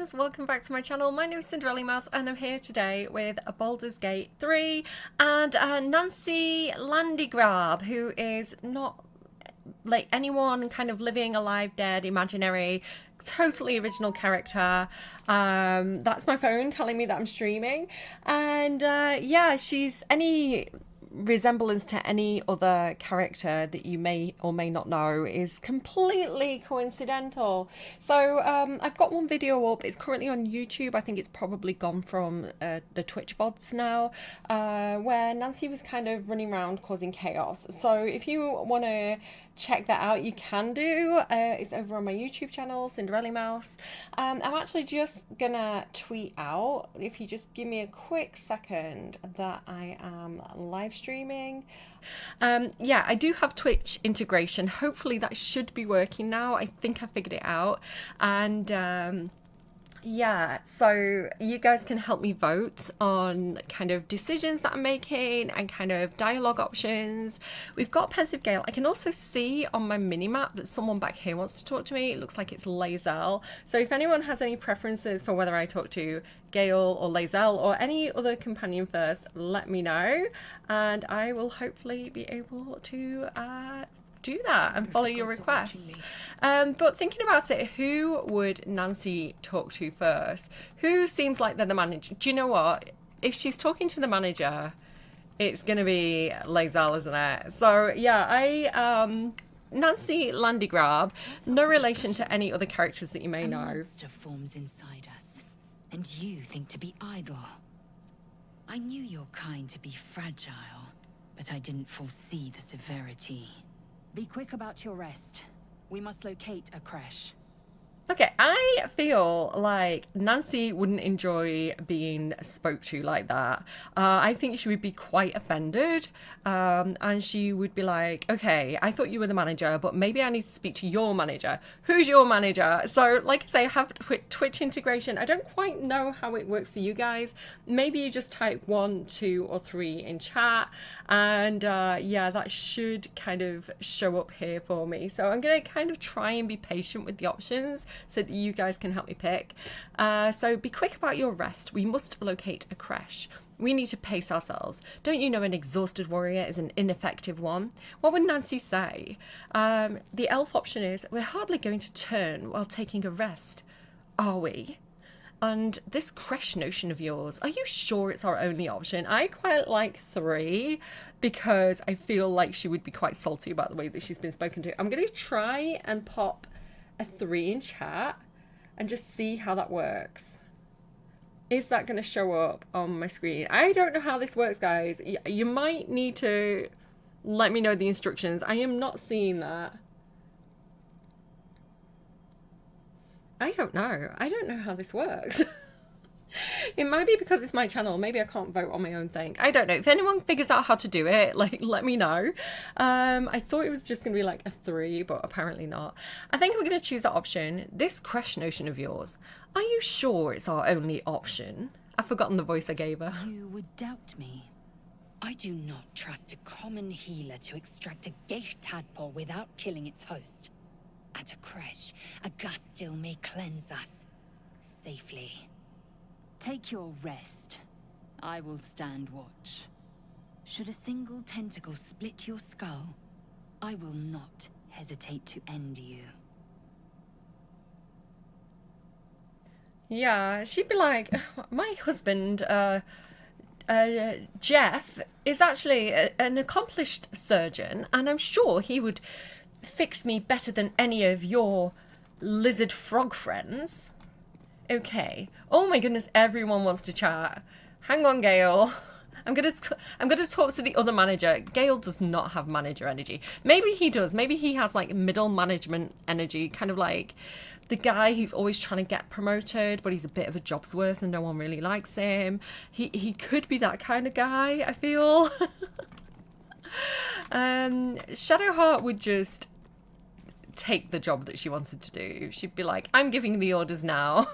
friends, welcome back to my channel. My name is Cinderellimouse and I'm here today with a Baldur's Gate 3 and Nancee Landegraab, who is not like anyone kind of living, alive, dead, imaginary, totally original character. That's my phone telling me that I'm streaming, and yeah, she's any resemblance to any other character that you may or may not know is completely coincidental. So I've got one video up. It's currently on YouTube. I think it's probably gone from the Twitch VODs now, where Nancee was kind of running around causing chaos. So if you want to check that out, you can do. It's over on my YouTube channel, Cinderellimouse. I'm actually just gonna tweet out, if you just give me a quick second, that I am live streaming. Yeah, I do have Twitch integration. Hopefully that should be working now. I think I figured it out. And yeah, so you guys can help me vote on kind of decisions that I'm making and kind of dialogue options. We've got Pensive Gale. I can also see on my mini-map that someone back here wants to talk to me. It looks like it's Lae'zel. So if anyone has any preferences for whether I talk to Gale or Lae'zel or any other companion first, let me know. And I will hopefully be able to do that and follow your requests. But thinking about it, who would Nancee talk to first? Who seems like they're the manager? Do you know what? If she's talking to the manager, it's going to be Lae'zel, isn't it? So yeah, Nancee Landegraab, no relation to any other characters that you may know. A monster forms inside us, and you think to be idle. I knew your kind to be fragile, but I didn't foresee the severity. Be quick about your rest. We must locate a creche. Okay, I feel like Nancee wouldn't enjoy being spoke to like that. I think she would be quite offended, and she would be like, okay, I thought you were the manager, but maybe I need to speak to your manager. Who's your manager? So, like I say, I have Twitch integration. I don't quite know how it works for you guys. Maybe you just type 1, 2, or 3 in chat, and yeah, that should kind of show up here for me. So I'm going to kind of try and be patient with the options, so that you guys can help me pick. So be quick about your rest. We must locate a creche. We need to pace ourselves. Don't you know an exhausted warrior is an ineffective one? What would Nancee say? The elf option is, we're hardly going to turn while taking a rest, are we? And this creche notion of yours, are you sure it's our only option? I quite like 3 because I feel like she would be quite salty about the way that she's been spoken to. I'm going to try and pop a 3 in chat and just see how that works. Is that going to show up on my screen? I don't know how this works, guys. You might need to let me know the instructions. I am not seeing that. I don't know. I don't know how this works. It might be because it's my channel. Maybe I can't vote on my own thing. I don't know. If anyone figures out how to do it, like, let me know. I thought it was just going to be like a 3, but apparently not. I think we're going to choose that option. This creche notion of yours. Are you sure it's our only option? I've forgotten the voice I gave her. You would doubt me. I do not trust a common healer to extract a gate tadpole without killing its host. At a creche, a gust still may cleanse us safely. Take your rest. I will stand watch. Should a single tentacle split your skull, I will not hesitate to end you. Yeah, she'd be like, my husband, Jeff, is actually an accomplished surgeon, and I'm sure he would fix me better than any of your lizard frog friends. Okay. Oh my goodness, everyone wants to chat. Hang on, Gale. I'm gonna talk to the other manager. Gale does not have manager energy. Maybe he does. Maybe he has like middle management energy, kind of like the guy who's always trying to get promoted, but he's a bit of a job's worth and no one really likes him. He could be that kind of guy, I feel. Shadowheart would just take the job that she wanted to do. She'd be like, I'm giving the orders now.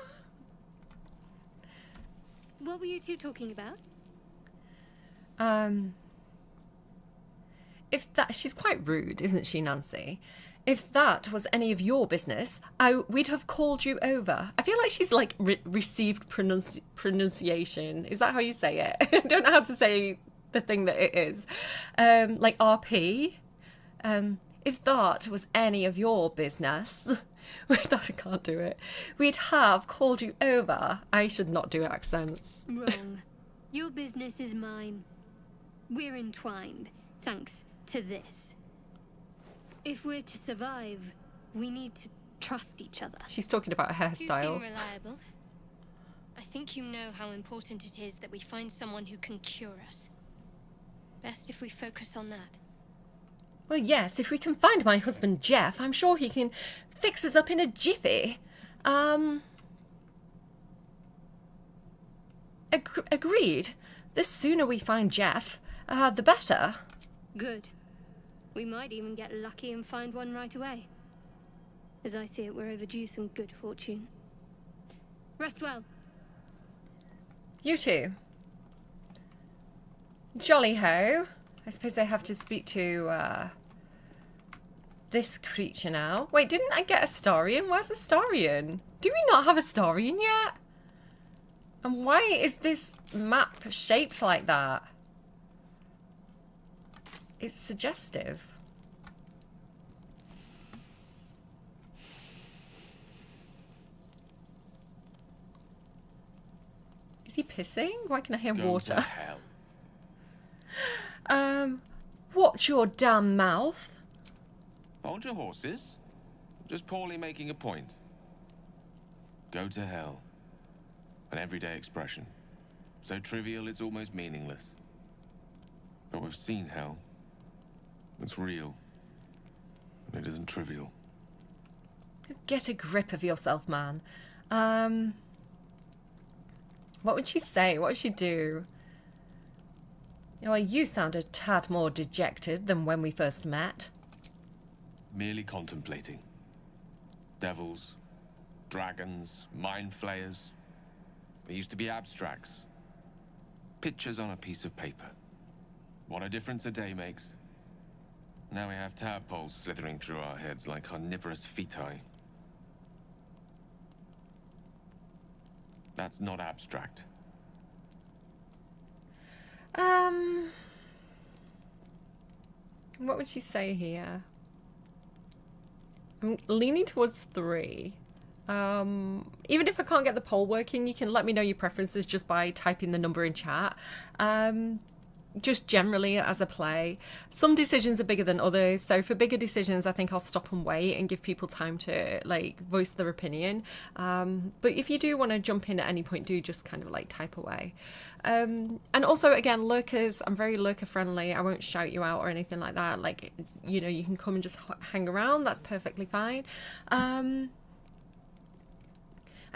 What were you two talking about? If that, she's quite rude, isn't she, Nancee? If that was any of your business, we'd have called you over. I feel like she's like received pronunciation. Is that how you say it? I don't know how to say the thing that it is. Like RP. If that was any of your business, I can't do it. We'd have called you over. I should not do accents. Wrong. Your business is mine. We're entwined, thanks to this. If we're to survive, we need to trust each other. She's talking about her You seem hairstyle. reliable. I think you know how important it is that we find someone who can cure us. Best if we focus on that. Well, yes, if we can find my husband Jeff, I'm sure he can fix us up in a jiffy. Agreed. The sooner we find Jeff, the better. Good. We might even get lucky and find one right away. As I see it, we're overdue some good fortune. Rest well. You too. Jolly ho. I suppose I have to speak to this creature now. Wait, didn't I get a Starion? Where's a Starion? Do we not have a Starion yet? And why is this map shaped like that? It's suggestive. Is he pissing? Why can I hear water? Go to hell. Watch your damn mouth. Hold your horses. Just poorly making a point. Go to hell. An everyday expression. So trivial it's almost meaningless. But we've seen hell. It's real. And it isn't trivial. Get a grip of yourself, man. What would she say? What would she do? Well, you sound a tad more dejected than when we first met. Merely contemplating. Devils, dragons, mind flayers. They used to be abstracts. Pictures on a piece of paper. What a difference a day makes. Now we have tadpoles slithering through our heads like carnivorous feti. That's not abstract. What would she say here? I'm leaning towards 3. Even if I can't get the poll working, you can let me know your preferences just by typing the number in chat. Just generally as a play. Some decisions are bigger than others, so for bigger decisions I think I'll stop and wait and give people time to like voice their opinion. But if you do want to jump in at any point, do just kind of like type away. And also again, lurkers, I'm very lurker friendly. I won't shout you out or anything like that. Like, you know, you can come and just hang around, that's perfectly fine. I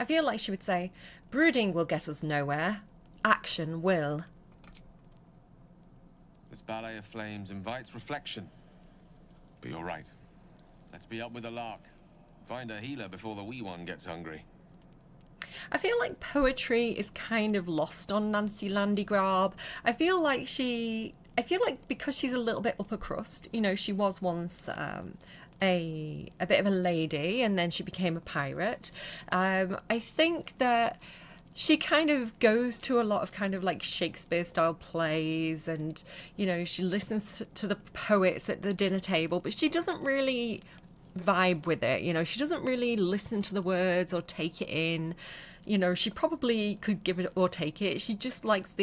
feel like she would say, brooding will get us nowhere, action will. This ballet of flames invites reflection. But you're right. Let's be up with the lark. Find a healer before the wee one gets hungry. I feel like poetry is kind of lost on Nancee Landegraab. I feel like because she's a little bit upper crust, you know, she was once a bit of a lady and then she became a pirate. I think that she kind of goes to a lot of kind of like Shakespeare style plays and, you know, she listens to the poets at the dinner table, but she doesn't really vibe with it. You know, she doesn't really listen to the words or take it in. You know, she probably could give it or take it. She just likes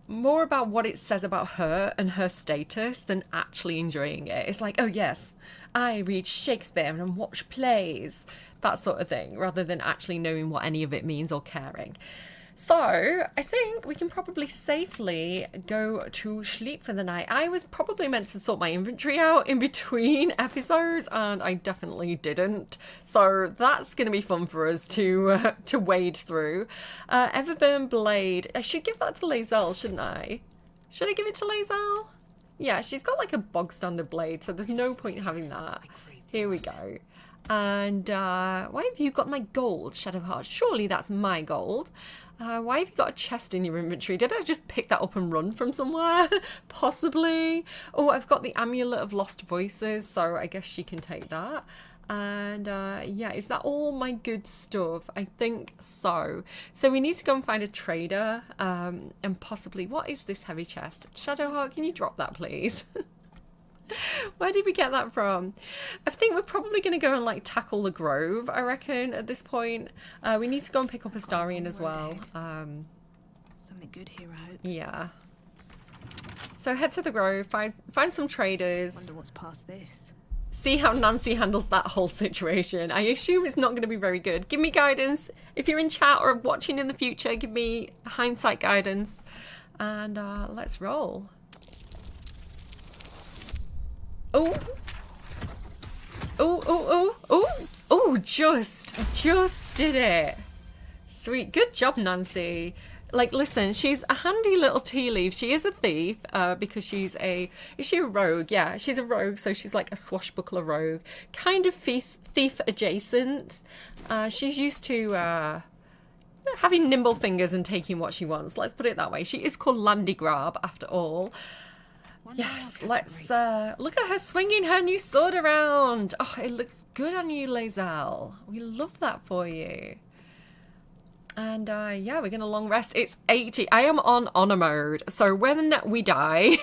more about what it says about her and her status than actually enjoying it. It's like, oh yes, I read Shakespeare and watch plays, that sort of thing, rather than actually knowing what any of it means or caring. So I think we can probably safely go to sleep for the night. I was probably meant to sort my inventory out in between episodes and I definitely didn't. So that's going to be fun for us to wade through. Everburn Blade. I should give that to Lae'zel, shouldn't I? Should I give it to Lae'zel? Yeah, she's got like a bog standard blade, so there's no point in having that. Here we go. And why have you got my gold, Shadowheart? Surely that's my gold. Why have you got a chest in your inventory? Did I just pick that up and run from somewhere? Possibly. Oh, I've got the Amulet of Lost Voices, so I guess she can take that. And yeah, is that all my good stuff? I think so. So we need to go and find a trader, and possibly, what is this heavy chest? Shadowheart, can you drop that, please? Where did we get that from? I think we're probably going to go and like tackle the grove, I reckon, at this point. We need to go and pick up Astarion as well. Something good here, I hope. Yeah. So head to the grove, find some traders. Wonder what's past this. See how Nancee handles that whole situation. I assume it's not going to be very good. Give me guidance. If you're in chat or watching in the future, give me hindsight guidance. And let's roll. Oh, oh, oh, oh, oh, just did it. Sweet. Good job, Nancee. Like, listen, she's a handy little tea leaf. She is a thief because she's is she a rogue? Yeah, she's a rogue, so she's like a swashbuckler rogue. Kind of thief adjacent. She's used to having nimble fingers and taking what she wants. Let's put it that way. She is called Landegraab, after all. Yes, let's look at her swinging her new sword around. Oh, it looks good on you, Lae'zel. We love that for you. And yeah, we're going to long rest. It's 80. I am on honor mode. So when we die,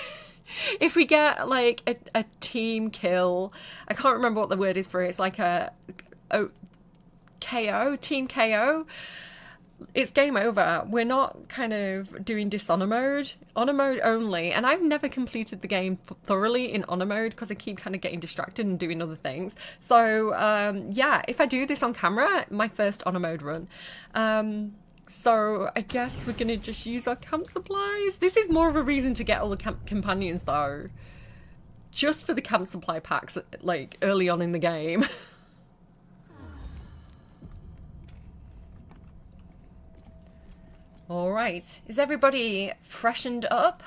if we get like a team kill, I can't remember what the word is for it. It's like a KO, team KO. It's game over. We're not kind of doing dishonor mode, honor mode only. And I've never completed the game thoroughly in honor mode because I keep kind of getting distracted and doing other things. So yeah, if I do this on camera, my first honor mode run. So I guess we're gonna just use our camp supplies. This is more of a reason to get all the camp companions though, just for the camp supply packs like early on in the game. All right, is everybody freshened up?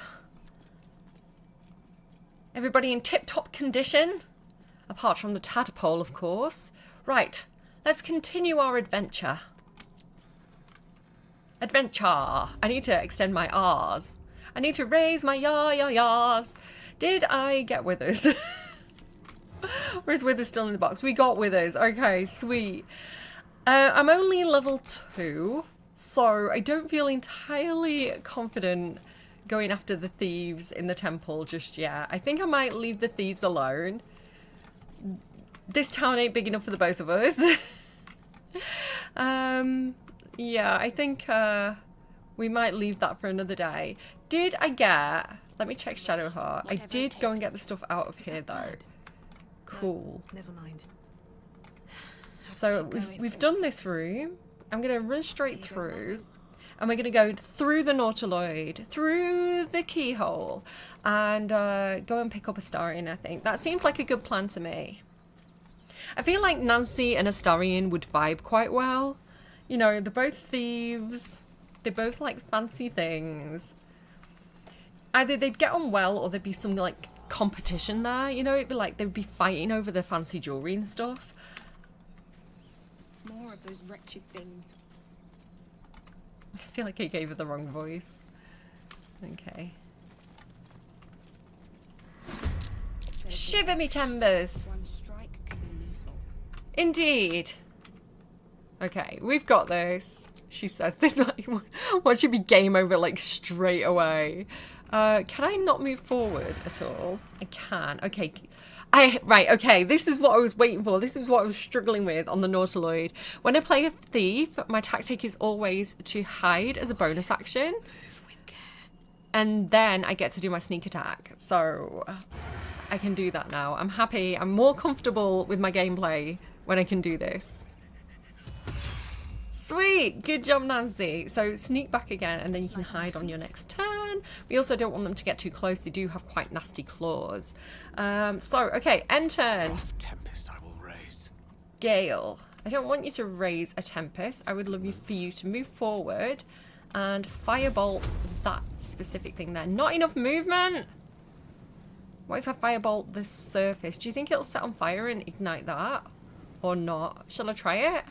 Everybody in tip-top condition? Apart from the tadpole, of course. Right, let's continue our adventure. Adventure. I need to extend my R's. I need to raise my yas. Did I get withers? Or is withers still in the box? We got withers. Okay, sweet. I'm only level 2. So I don't feel entirely confident going after the thieves in the temple just yet. I think I might leave the thieves alone. This town ain't big enough for the both of us. Yeah, I think we might leave that for another day. Did I get... Let me check Shadowheart. I did go and get the stuff out of here though. Cool. No, never mind. So we've done this room. I'm going to run straight through, and we're going to go through the Nautiloid, through the keyhole, and go and pick up Astarion, I think. That seems like a good plan to me. I feel like Nancee and Astarion would vibe quite well. You know, they're both thieves. They both like fancy things. Either they'd get on well, or there'd be some, like, competition there. You know, it'd be like they'd be fighting over the fancy jewelry and stuff. More of those wretched things. I feel like I gave her the wrong voice. Okay. Shiver me timbers! One strike could be lethal. Indeed. Okay, we've got this. She says this. What should be game over like straight away? Can I not move forward at all? I can. Okay. Right, okay, this is what I was waiting for. This is what I was struggling with on the Nautiloid. When I play a thief, my tactic is always to hide as a bonus action. And then I get to do my sneak attack. So I can do that now. I'm happy. I'm more comfortable with my gameplay when I can do this. Sweet! Good job, Nancee. So sneak back again, and then you can hide on your next turn. We also don't want them to get too close. They do have quite nasty claws. So, okay, end turn. Tempest I will raise. Gale. I don't want you to raise a Tempest. I would love for you to move forward and firebolt that specific thing there. Not enough movement? What if I firebolt this surface? Do you think it'll set on fire and ignite that? Or not. Shall I try it?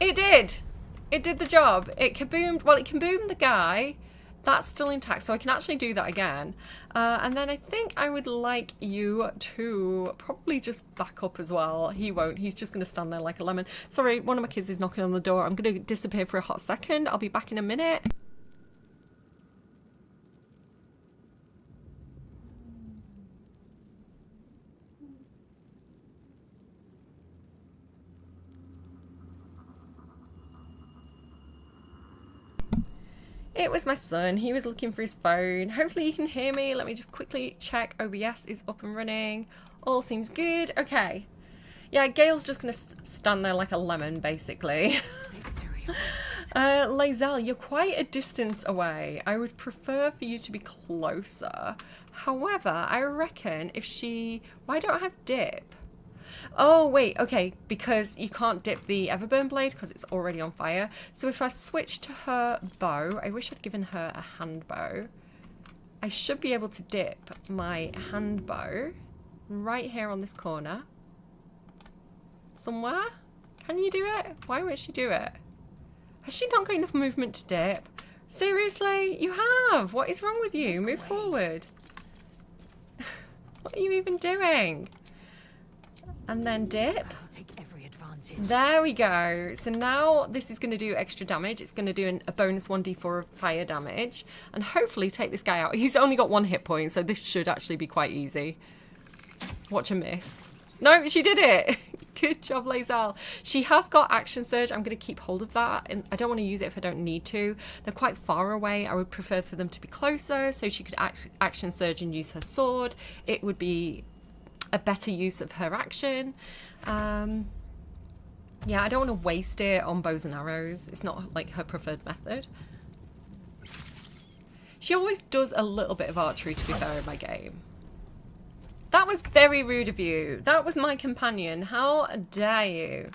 It did! It did the job. It kaboomed. Well, it kaboomed the guy. That's still intact, so I can actually do that again. And then I think I would like you to probably just back up as well. He won't. He's just going to stand there like a lemon. Sorry, one of my kids is knocking on the door. I'm going to disappear for a hot second. I'll be back in a minute. It was my son. He was looking for his phone. Hopefully you can hear me. Let me just quickly check. OBS is up and running. All seems good. Okay. Yeah, Gale's just going to stand there like a lemon, basically. Lae'zel, you're quite a distance away. I would prefer for you to be closer. However, I reckon if she... Why don't I have dip? Oh, wait, okay, because you can't dip the Everburn blade because it's already on fire. So if I switch to her bow, I wish I'd given her a hand bow. I should be able to dip my hand bow right here on this corner. Somewhere? Can you do it? Why won't she do it? Has she not got enough movement to dip? Seriously? You have! What is wrong with you? Move forward. What are you even doing? And then dip. Take every advantage. There we go. So now this is going to do extra damage. It's going to do a bonus 1d4 of fire damage. And hopefully take this guy out. He's only got 1 hit point, so this should actually be quite easy. Watch her miss. No, she did it. Good job, Lae'zel. She has got action surge. I'm going to keep hold of that. And I don't want to use it if I don't need to. They're quite far away. I would prefer for them to be closer so she could action surge and use her sword. It would be a better use of her action. Yeah, I don't want to waste it on bows and arrows. It's not like her preferred method. She always does a little bit of archery, to be fair, in my game. That was very rude of you. That was my companion. How dare you?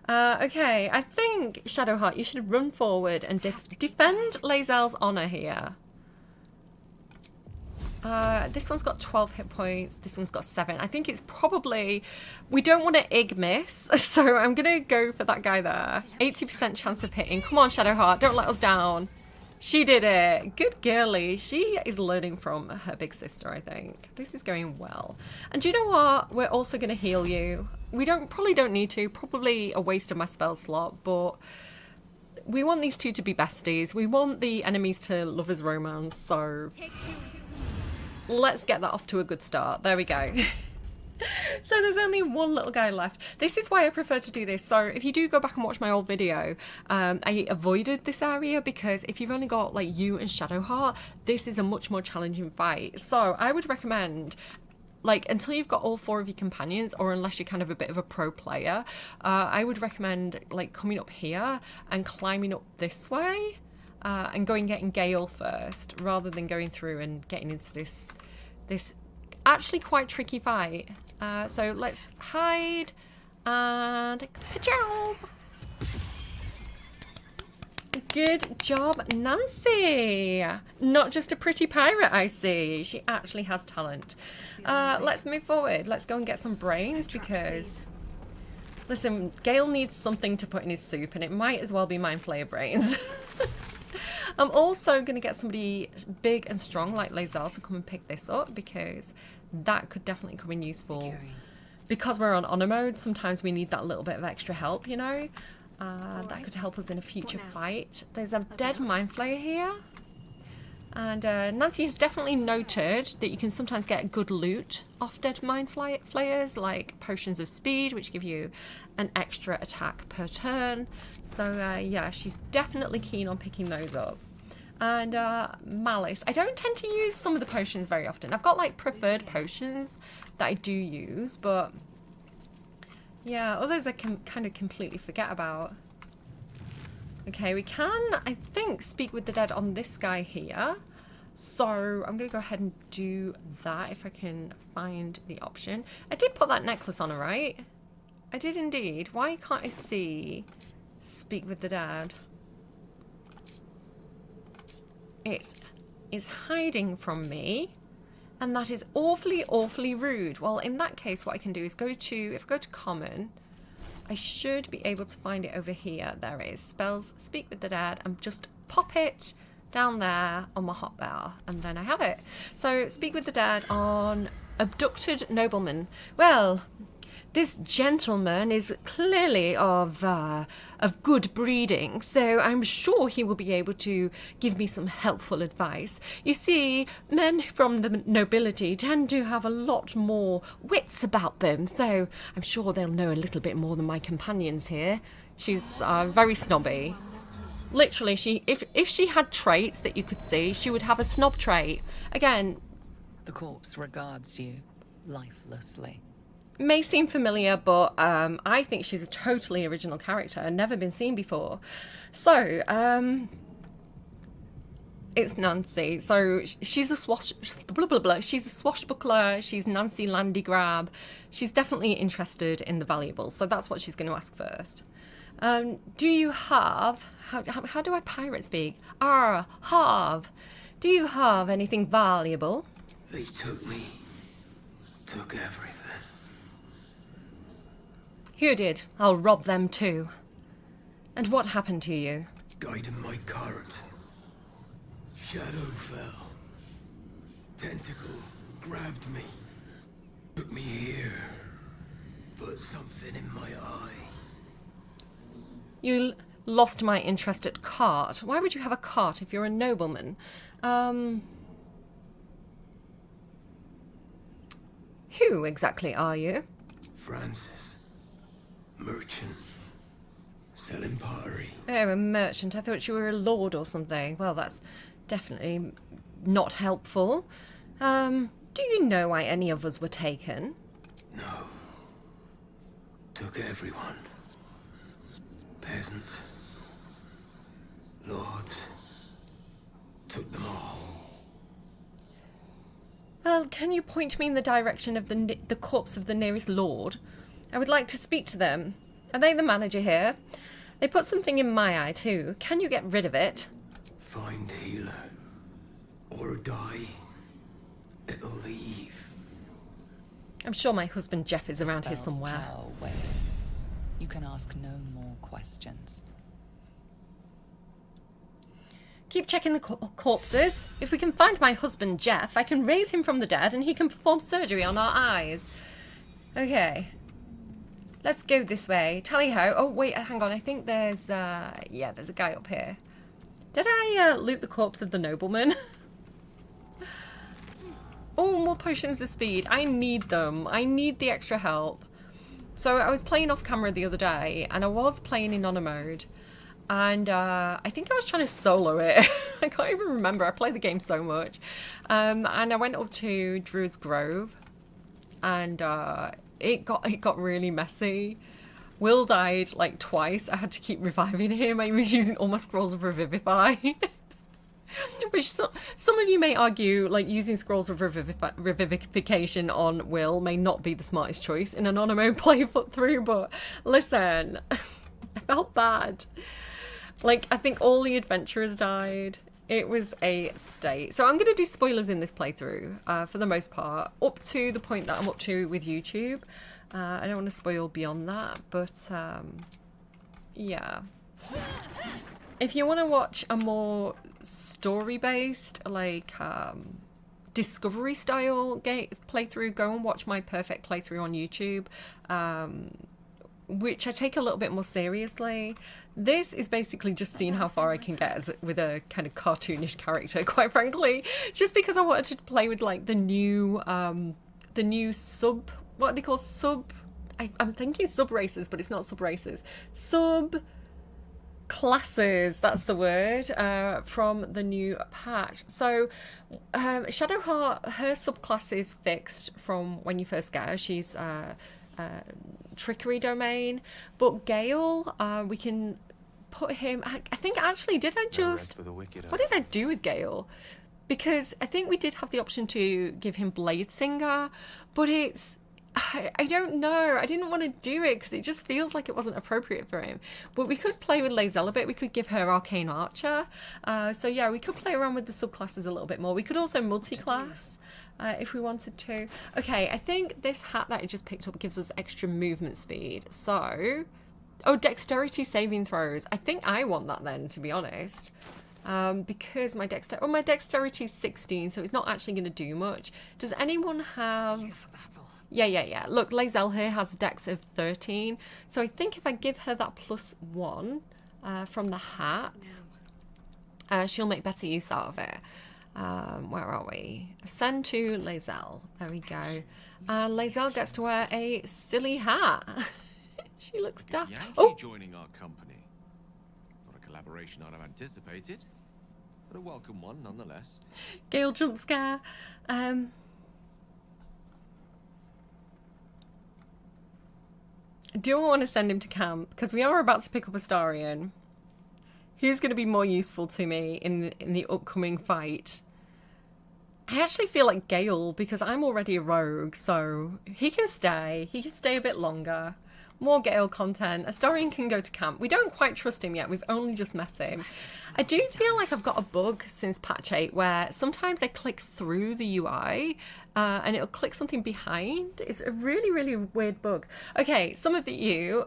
Okay, I think, Shadowheart, you should run forward and defend Lae'zel's honor here. This one's got 12 hit points. This one's got 7. I think it's probably... We don't want to Ig miss, so I'm going to go for that guy there. 80% chance of hitting. Come on, Shadowheart, don't let us down. She did it. Good girly. She is learning from her big sister, I think. This is going well. And do you know what? We're also going to heal you. We probably don't need to. Probably a waste of my spell slot, but... We want these two to be besties. We want the enemies to lovers romance, so... Let's get that off to a good start. There we go. So there's only one little guy left. This is why I prefer to do this. So if you do go back and watch my old video, I avoided this area because if you've only got like you and Shadowheart, this is a much more challenging fight. So I would recommend, like, until you've got all 4 of your companions, or unless you're kind of a bit of a pro player, I would recommend like coming up here and climbing up this way. And getting Gale first, rather than going through and getting into this actually quite tricky fight. So let's hide and ka-chow! Good job, Nancee. Not just a pretty pirate, I see. She actually has talent. Let's move forward. Let's go and get some brains because... Listen, Gale needs something to put in his soup, and it might as well be Mind Flayer brains. I'm also going to get somebody big and strong like Lae'zel to come and pick this up because that could definitely come in useful. Because we're on honor mode, sometimes we need that little bit of extra help, you know? That could help us in a future fight. There's a dead Mind Flayer here. And Nancee has definitely noted that you can sometimes get good loot off dead Mind Flayers, like potions of speed, which give you an extra attack per turn. So yeah, she's definitely keen on picking those up. And Malice. I don't tend to use some of the potions very often. I've got like preferred potions that I do use, but yeah, others I can kind of completely forget about. Okay, we can, I think, speak with the dead on this guy here. So I'm going to go ahead and do that if I can find the option. I did put that necklace on her, right? I did indeed. Why can't I see speak with the dead? It is hiding from me. And that is awfully, awfully rude. Well, in that case, what I can do is if I go to common, I should be able to find it over here. There it is. Spells, speak with the dead, and just pop it down there on my hotbar, and then I have it. So, speak with the dead on abducted nobleman. Well, this gentleman is clearly of good breeding, so I'm sure he will be able to give me some helpful advice. You see, men from the nobility tend to have a lot more wits about them, so I'm sure they'll know a little bit more than my companions here. She's very snobby. Literally, if she had traits that you could see, she would have a snob trait. Again, The corpse regards you lifelessly. may seem familiar, but I think she's a totally original character, never been seen before. So, it's Nancee. So she's a she's a swashbuckler. She's Nancee Landegraab. She's definitely interested in the valuables. So that's what she's going to ask first. Do you have how do I pirate speak? Have. Do you have anything valuable? They took me. Took everything. Who did? I'll rob them too. And what happened to you? Guiding my cart. Shadow fell. Tentacle grabbed me. Took me here. Put something in my eye. You lost my interest at cart. Why would you have a cart if you're a nobleman? Who exactly are you? Francis. Merchant. Selling pottery. Oh, a merchant. I thought you were a lord or something. Well, that's definitely not helpful. Do you know why any of us were taken? No. Took everyone. Peasants. Lords. Took them all. Well, can you point me in the direction of the corpse of the nearest lord? I would like to speak to them. Are they the manager here? They put something in my eye too. Can you get rid of it? Find healer. Or die. It'll leave. I'm sure my husband Jeff is The around here spell's somewhere. power wanes. You can ask no more questions. Keep checking the corpses. If we can find my husband Jeff, I can raise him from the dead and he can perform surgery on our eyes. Okay. Let's go this way. Tally-ho. Oh, wait, hang on. I think there's, yeah, there's a guy up here. Did I loot the corpse of the nobleman? Oh, more potions of speed. I need them. I need the extra help. So I was playing off camera the other day, and I was playing in honor mode. And I think I was trying to solo it. I can't even remember. I play the game so much. And I went up to Druid's Grove, and it got really messy. Will died like twice. I had to keep reviving him. I was using all my scrolls of Revivify. Which some of you may argue, like, using scrolls of revivification on Will may not be the smartest choice in an honor mode playthrough, but listen, I felt bad. Like, I think all the adventurers died. It was a state. So I'm going to do spoilers in this playthrough, for the most part, up to the point that I'm up to with YouTube. I don't want to spoil beyond that, but yeah. If you want to watch a more story-based, like, discovery-style playthrough, go and watch my perfect playthrough on YouTube, which I take a little bit more seriously. This is basically just seeing how far I can get with a kind of cartoonish character, quite frankly, just because I wanted to play with, like, the new sub... What are they called? I'm thinking sub-races, but it's not sub-races. Sub-classes, that's the word, from the new patch. So, Shadowheart, her subclass is fixed from when you first get her. She's trickery domain. But Gale, we can put him... I think, actually, did I just... What did I do with Gale? Because I think we did have the option to give him Blade Singer, but it's... I don't know. I didn't want to do it because it just feels like it wasn't appropriate for him. But we could play with Lae'zel a bit. We could give her Arcane Archer. So yeah, we could play around with the subclasses a little bit more. We could also multi-class. if we wanted to. Okay, I think this hat that I just picked up gives us extra movement speed. So, oh, dexterity saving throws. I think I want that then, to be honest. Because my dexterity is 16, so it's not actually going to do much. Does anyone have... Yeah. Look, Lae'zel here has a dex of 13. So I think if I give her that +1 from the hat, she'll make better use out of it. Where are we? Send to Lae'zel. There we go. And Lae'zel gets to wear a silly hat. She looks daft. Yankee joining our company. Not a collaboration I'd have anticipated, but a welcome one nonetheless. Gale jump scare. Do I want to send him to camp? Because we are about to pick up Astarion. Who's going to be more useful to me in the upcoming fight? I actually feel like Gale, because I'm already a rogue, so he can stay. He can stay a bit longer. More Gale content. Astarion can go to camp. We don't quite trust him yet. We've only just met him. I do feel like I've got a bug since patch 8 where sometimes I click through the UI and it'll click something behind. It's a really, really weird bug. Okay, some of you...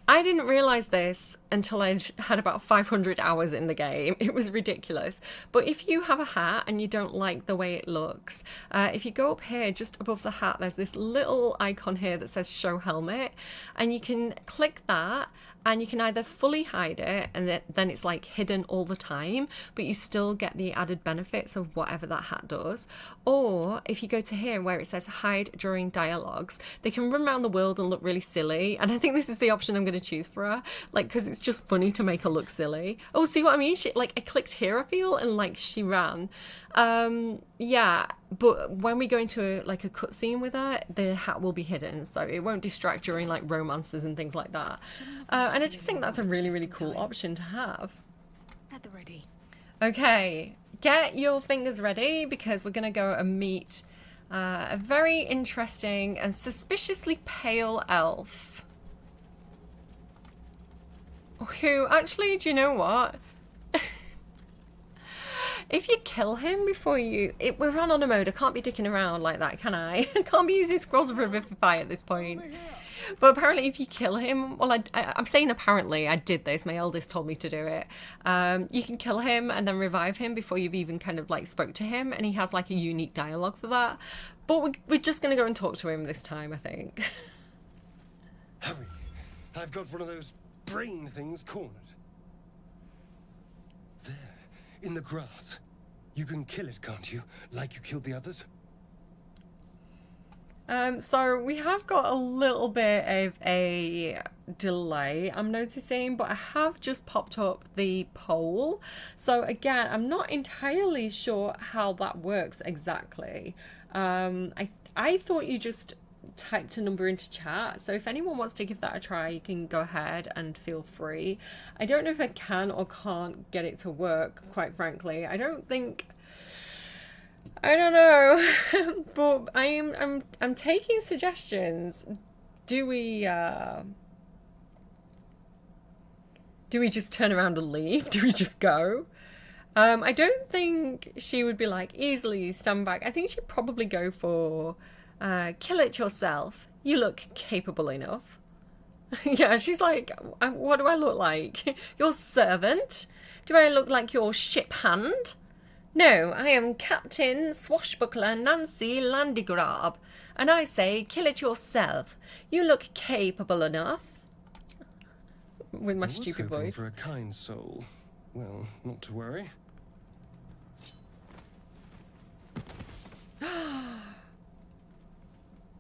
I didn't realise this until I'd had about 500 hours in the game. It was ridiculous. But if you have a hat and you don't like the way it looks, if you go up here just above the hat, there's this little icon here that says show helmet, and you can click that and you can either fully hide it and then it's like hidden all the time, but you still get the added benefits of whatever that hat does. Or if you go to here where it says hide during dialogues, they can run around the world and look really silly. And I think this is the option I'm going to choose for her, like, because it's just funny to make her look silly. Oh, see what I mean? She, like, I clicked here, I feel, and like she ran. Yeah, but when we go into a cutscene with her, the hat will be hidden, so it won't distract during like romances and things like that. And I just think that's a really, really cool option to have. At the ready. Okay, get your fingers ready because we're gonna go and meet a very interesting and suspiciously pale elf. Who actually, do you know what? If you kill him before we're on a mode, I can't be dicking around like that, can I? I can't be using scrolls of revivify at this point. But apparently if you kill him, well, I'm saying apparently, I did this, my eldest told me to do it. You can kill him and then revive him before you've even kind of like spoke to him, and he has like a unique dialogue for that. But we're just going to go and talk to him this time, I think. Hurry, I've got one of those brain things cornered. There, in the grass. You can kill it, can't you? Like you killed the others? So we have got a little bit of a delay, I'm noticing, but I have just popped up the poll. So again, I'm not entirely sure how that works exactly. I thought you just typed a number into chat, so if anyone wants to give that a try, you can go ahead and feel free. I don't know if I can or can't get it to work, quite frankly. I don't know. But I'm taking suggestions. Do we just turn around and leave? Do we just go? I don't think she would be like easily stand back. I think she'd probably go for kill it yourself. You look capable enough. Yeah, she's like, what do I look like? Your servant? Do I look like your ship hand? No, I am Captain Swashbuckler Nancee Landegraab, and I say kill it yourself. You look capable enough. With my stupid voice. For a kind soul. Well, not to worry.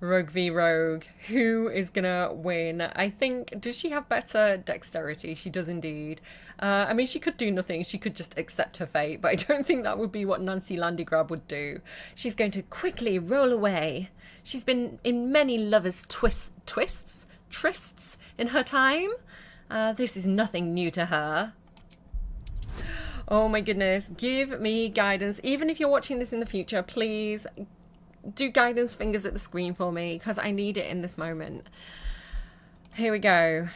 Rogue v Rogue. Who is gonna win? I think, does she have better dexterity? She does indeed. I mean, she could do nothing. She could just accept her fate, but I don't think that would be what Nancee Landegraab would do. She's going to quickly roll away. She's been in many lovers' trysts in her time. This is nothing new to her. Oh my goodness. Give me guidance. Even if you're watching this in the future, please do guidance fingers at the screen for me, because I need it in this moment. Here we go.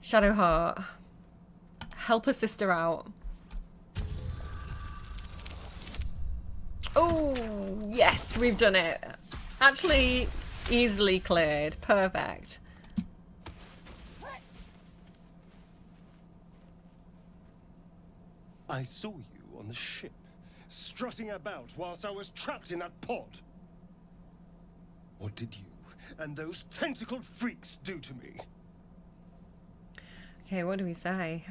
Shadowheart. Help a sister out. Oh, yes, we've done it. Actually, easily cleared. Perfect. I saw you on the ship, strutting about whilst I was trapped in that pod. What did you and those tentacled freaks do to me? Okay, what do we say?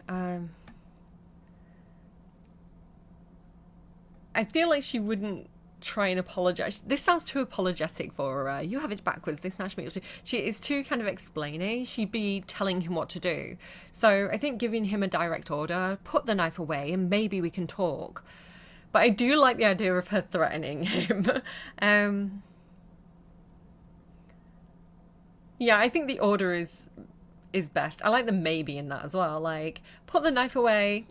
I feel like she wouldn't try and apologize. This sounds too apologetic for her. You have it backwards. They snatched me up too. She is too kind of explaining. She'd be telling him what to do. So I think giving him a direct order, put the knife away, and maybe we can talk. But I do like the idea of her threatening him. Yeah, I think the order is best. I like the maybe in that as well. Like, put the knife away.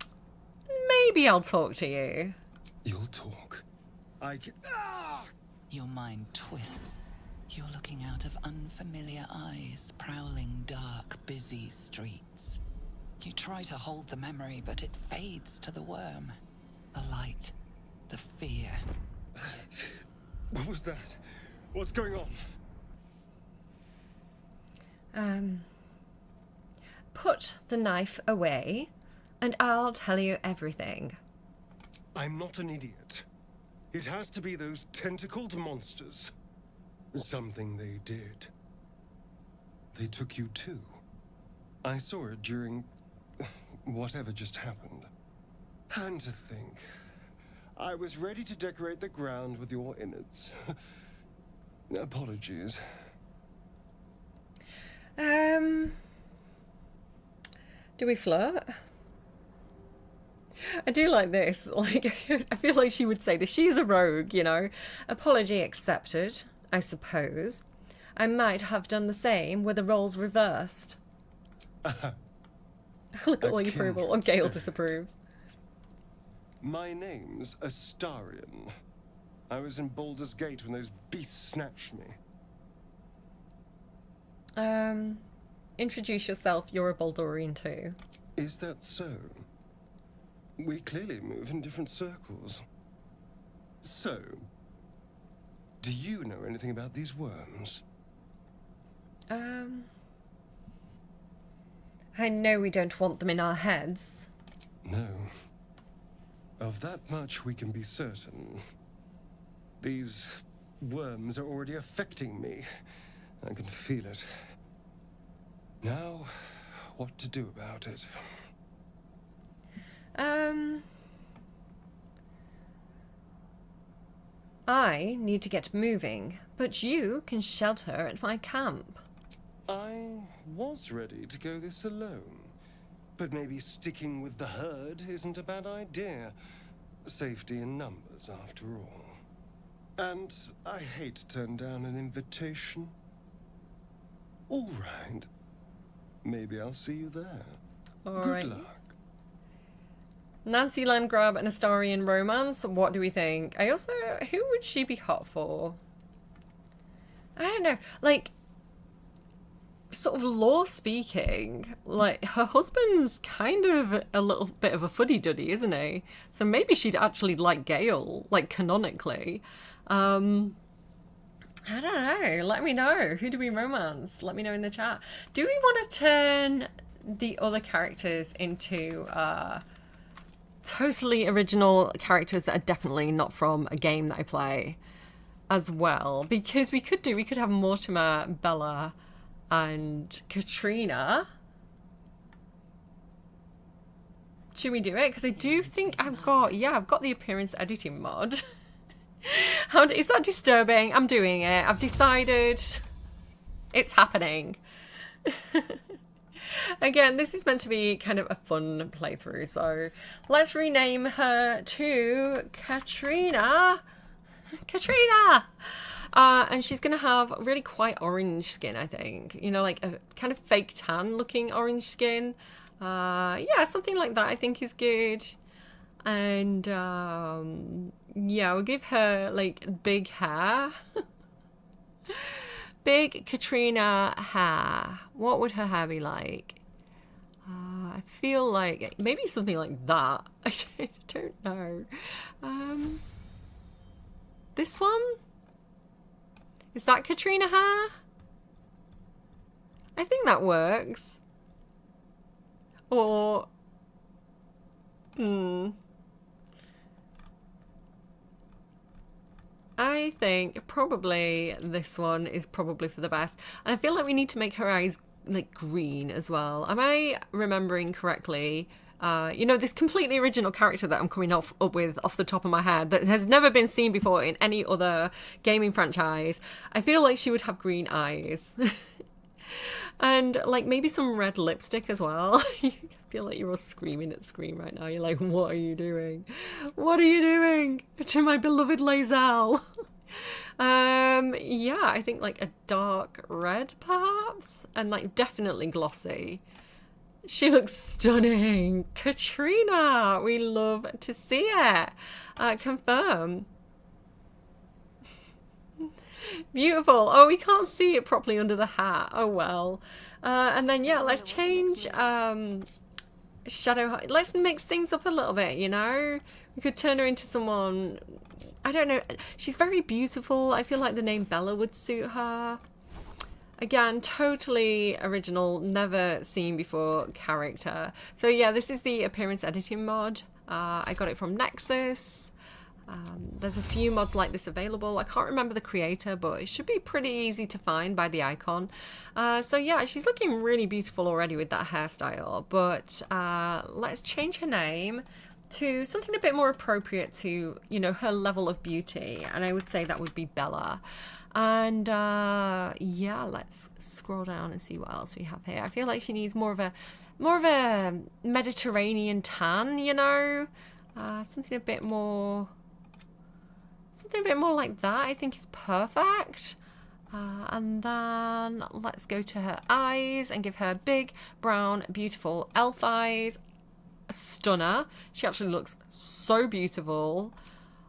Maybe I'll talk to you. You'll talk. I can... Ah! Your mind twists. You're looking out of unfamiliar eyes, prowling dark, busy streets. You try to hold the memory, but it fades to the worm. The light. The fear. What was that? What's going on? Put the knife away, and I'll tell you everything. I'm not an idiot. It has to be those tentacled monsters. Something they did. They took you too. I saw it during... whatever just happened. And to think... I was ready to decorate the ground with your innards. Apologies. Do we flirt? I do like this. Like, I feel like she would say this. She's a rogue, you know. Apology accepted, I suppose. I might have done the same with the roles reversed. Look at all your approval. Or Gale disapproves. My name's Astarion. I was in Baldur's Gate when those beasts snatched me. Introduce yourself. You're a Baldurian too. Is that so? We clearly move in different circles. So, do you know anything about these worms? I know we don't want them in our heads. No. Of that much we can be certain. These worms are already affecting me. I can feel it. Now, what to do about it? I need to get moving, but you can shelter at my camp. I was ready to go this alone, but maybe sticking with the herd isn't a bad idea. Safety in numbers, after all. And I hate to turn down an invitation. All right. Maybe I'll see you there. All Good right. luck. Nancee, Landegraab, and Astarion romance. What do we think? I also... Who would she be hot for? I don't know. Like, sort of law speaking, like, her husband's kind of a little bit of a fuddy-duddy, isn't he? So maybe she'd actually like Gale, like, canonically. I don't know. Let me know. Who do we romance? Let me know in the chat. Do we want to turn the other characters into totally original characters that are definitely not from a game that I play as well? Because we could have Mortimer, Bella, and Katrina. Should we do it? Because I do think I've got the appearance editing mod. Is that disturbing? I'm doing it. I've decided it's happening. Again, this is meant to be kind of a fun playthrough, so let's rename her to Katrina. And she's going to have really quite orange skin, I think. You know, like a kind of fake tan looking orange skin. Yeah, something like that I think is good. And yeah, we'll give her like big hair. Big Katrina hair. What would her hair be like? I feel like maybe something like that. I don't know. This one? Is that Katrina hair? I think that works. Or... I think probably this one is probably for the best. And I feel like we need to make her eyes like green as well. Am I remembering correctly? You know, this completely original character that I'm coming up with off the top of my head that has never been seen before in any other gaming franchise. I feel like she would have green eyes. And like maybe some red lipstick as well. I feel like you're all screaming at the screen right now. You're like, what are you doing? What are you doing to my beloved Lae'zel? Yeah, I think like a dark red perhaps, and like definitely glossy. She looks stunning. Katrina, we love to see it. Confirm. Beautiful. Oh, we can't see it properly under the hat. Oh well. And then yeah, let's change Shadow. Let's mix things up a little bit, you know? We could turn her into someone, I don't know. She's very beautiful. I feel like the name Bella would suit her. Again, totally original, never seen before character. So yeah, this is the appearance editing mod. I got it from Nexus. There's a few mods like this available. I can't remember the creator, but it should be pretty easy to find by the icon. So yeah, she's looking really beautiful already with that hairstyle. But let's change her name to something a bit more appropriate to, you know, her level of beauty. And I would say that would be Bella. And yeah, let's scroll down and see what else we have here. I feel like she needs more of a Mediterranean tan, you know, something a bit more like that. I think is perfect. And then let's go to her eyes and give her big, brown, beautiful elf eyes. A stunner. She actually looks so beautiful.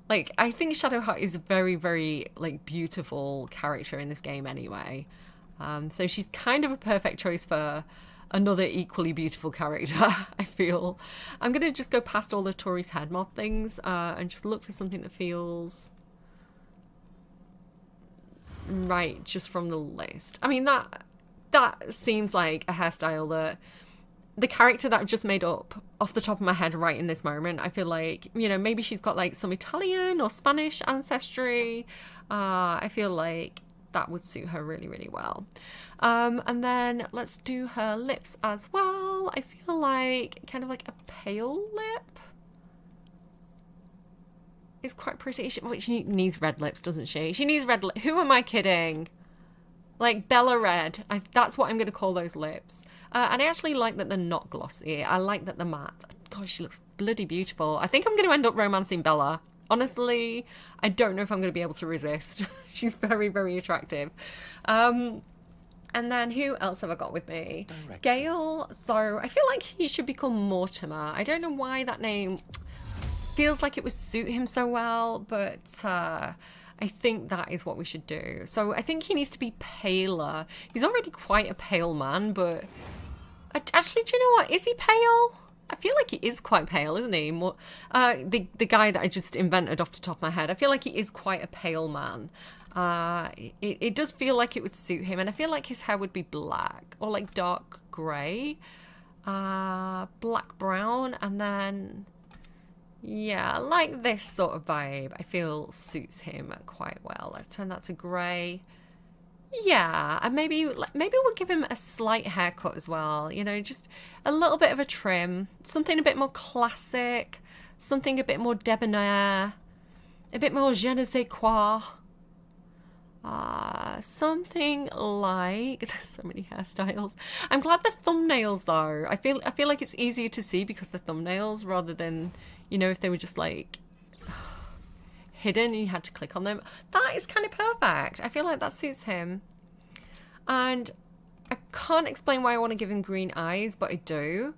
Like, I think Shadowheart is a very, very, like, beautiful character in this game anyway. So she's kind of a perfect choice for another equally beautiful character, I feel. I'm going to just go past all the Toarie's head mod things and just look for something that feels right just from the list. I mean, that seems like a hairstyle that the character that I've just made up off the top of my head right in this moment, I feel like, you know, maybe she's got like some Italian or Spanish ancestry. I feel like that would suit her really, really well. And then let's do her lips as well. I feel like kind of like a pale lip is quite pretty. She needs red lips, doesn't she? She needs red lips. Who am I kidding? Like Bella Red. That's what I'm going to call those lips. And I actually like that they're not glossy. I like that they're matte. Gosh, she looks bloody beautiful. I think I'm going to end up romancing Bella. Honestly, I don't know if I'm going to be able to resist. She's very, very attractive. And then who else have I got with me? Gale. So I feel like he should be called Mortimer. I don't know why that name feels like it would suit him so well, but I think that is what we should do. So I think he needs to be paler. He's already quite a pale man, but actually, do you know what? Is he pale? I feel like he is quite pale, isn't he? More, the guy that I just invented off the top of my head, I feel like he is quite a pale man. It does feel like it would suit him, and I feel like his hair would be black or like dark grey, black brown, and then yeah, like this sort of vibe I feel suits him quite well. Let's turn that to grey. Yeah, and maybe we'll give him a slight haircut as well, you know, just a little bit of a trim, something a bit more classic, something a bit more debonair, a bit more je ne sais quoi. Something like, there's so many hairstyles. I'm glad the thumbnails though. I feel like it's easier to see because the thumbnails rather than, you know, if they were just like hidden and you had to click on them. That is kind of perfect. I feel like that suits him. And I can't explain why I want to give him green eyes, but I do.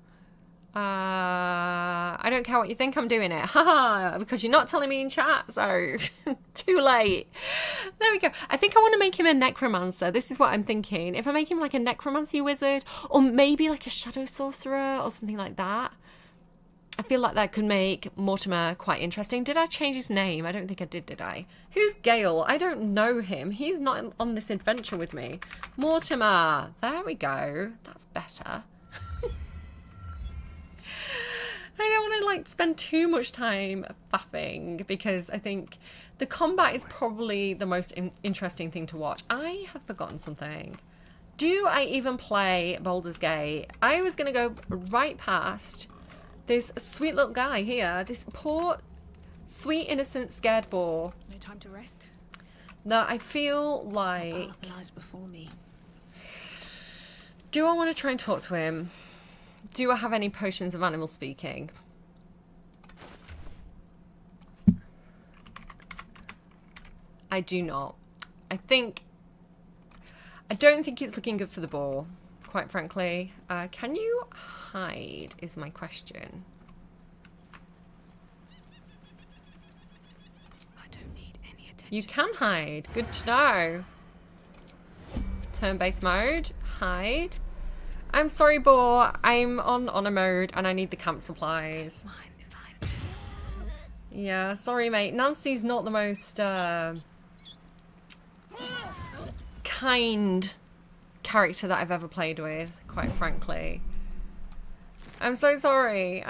I don't care what you think, I'm doing it. Haha, because you're not telling me in chat, so too late. There we go. I think I want to make him a necromancer. This is what I'm thinking. If I make him like a necromancy wizard, or maybe like a shadow sorcerer or something like that. I feel like that could make Mortimer quite interesting. Did I change his name? I don't think I did I? Who's Gale? I don't know him. He's not on this adventure with me. Mortimer. There we go. That's better. I don't want to like spend too much time faffing because I think the combat is probably the most interesting thing to watch. I have forgotten something. Do I even play Baldur's Gate? I was going to go right past this sweet little guy here. This poor, sweet, innocent, scared boar. No time to rest. No, I feel like... The path lies before me. Do I want to try and talk to him? Do I have any potions of animal speaking? I do not. I don't think it's looking good for the boar, quite frankly. Can you hide is my question. I don't need any attention. You can hide. Good to know. Turn-based mode. Hide. I'm sorry, boar. I'm on honor mode and I need the camp supplies. Yeah, sorry, mate. Nancee's not the most kind character that I've ever played with, quite frankly. I'm so sorry.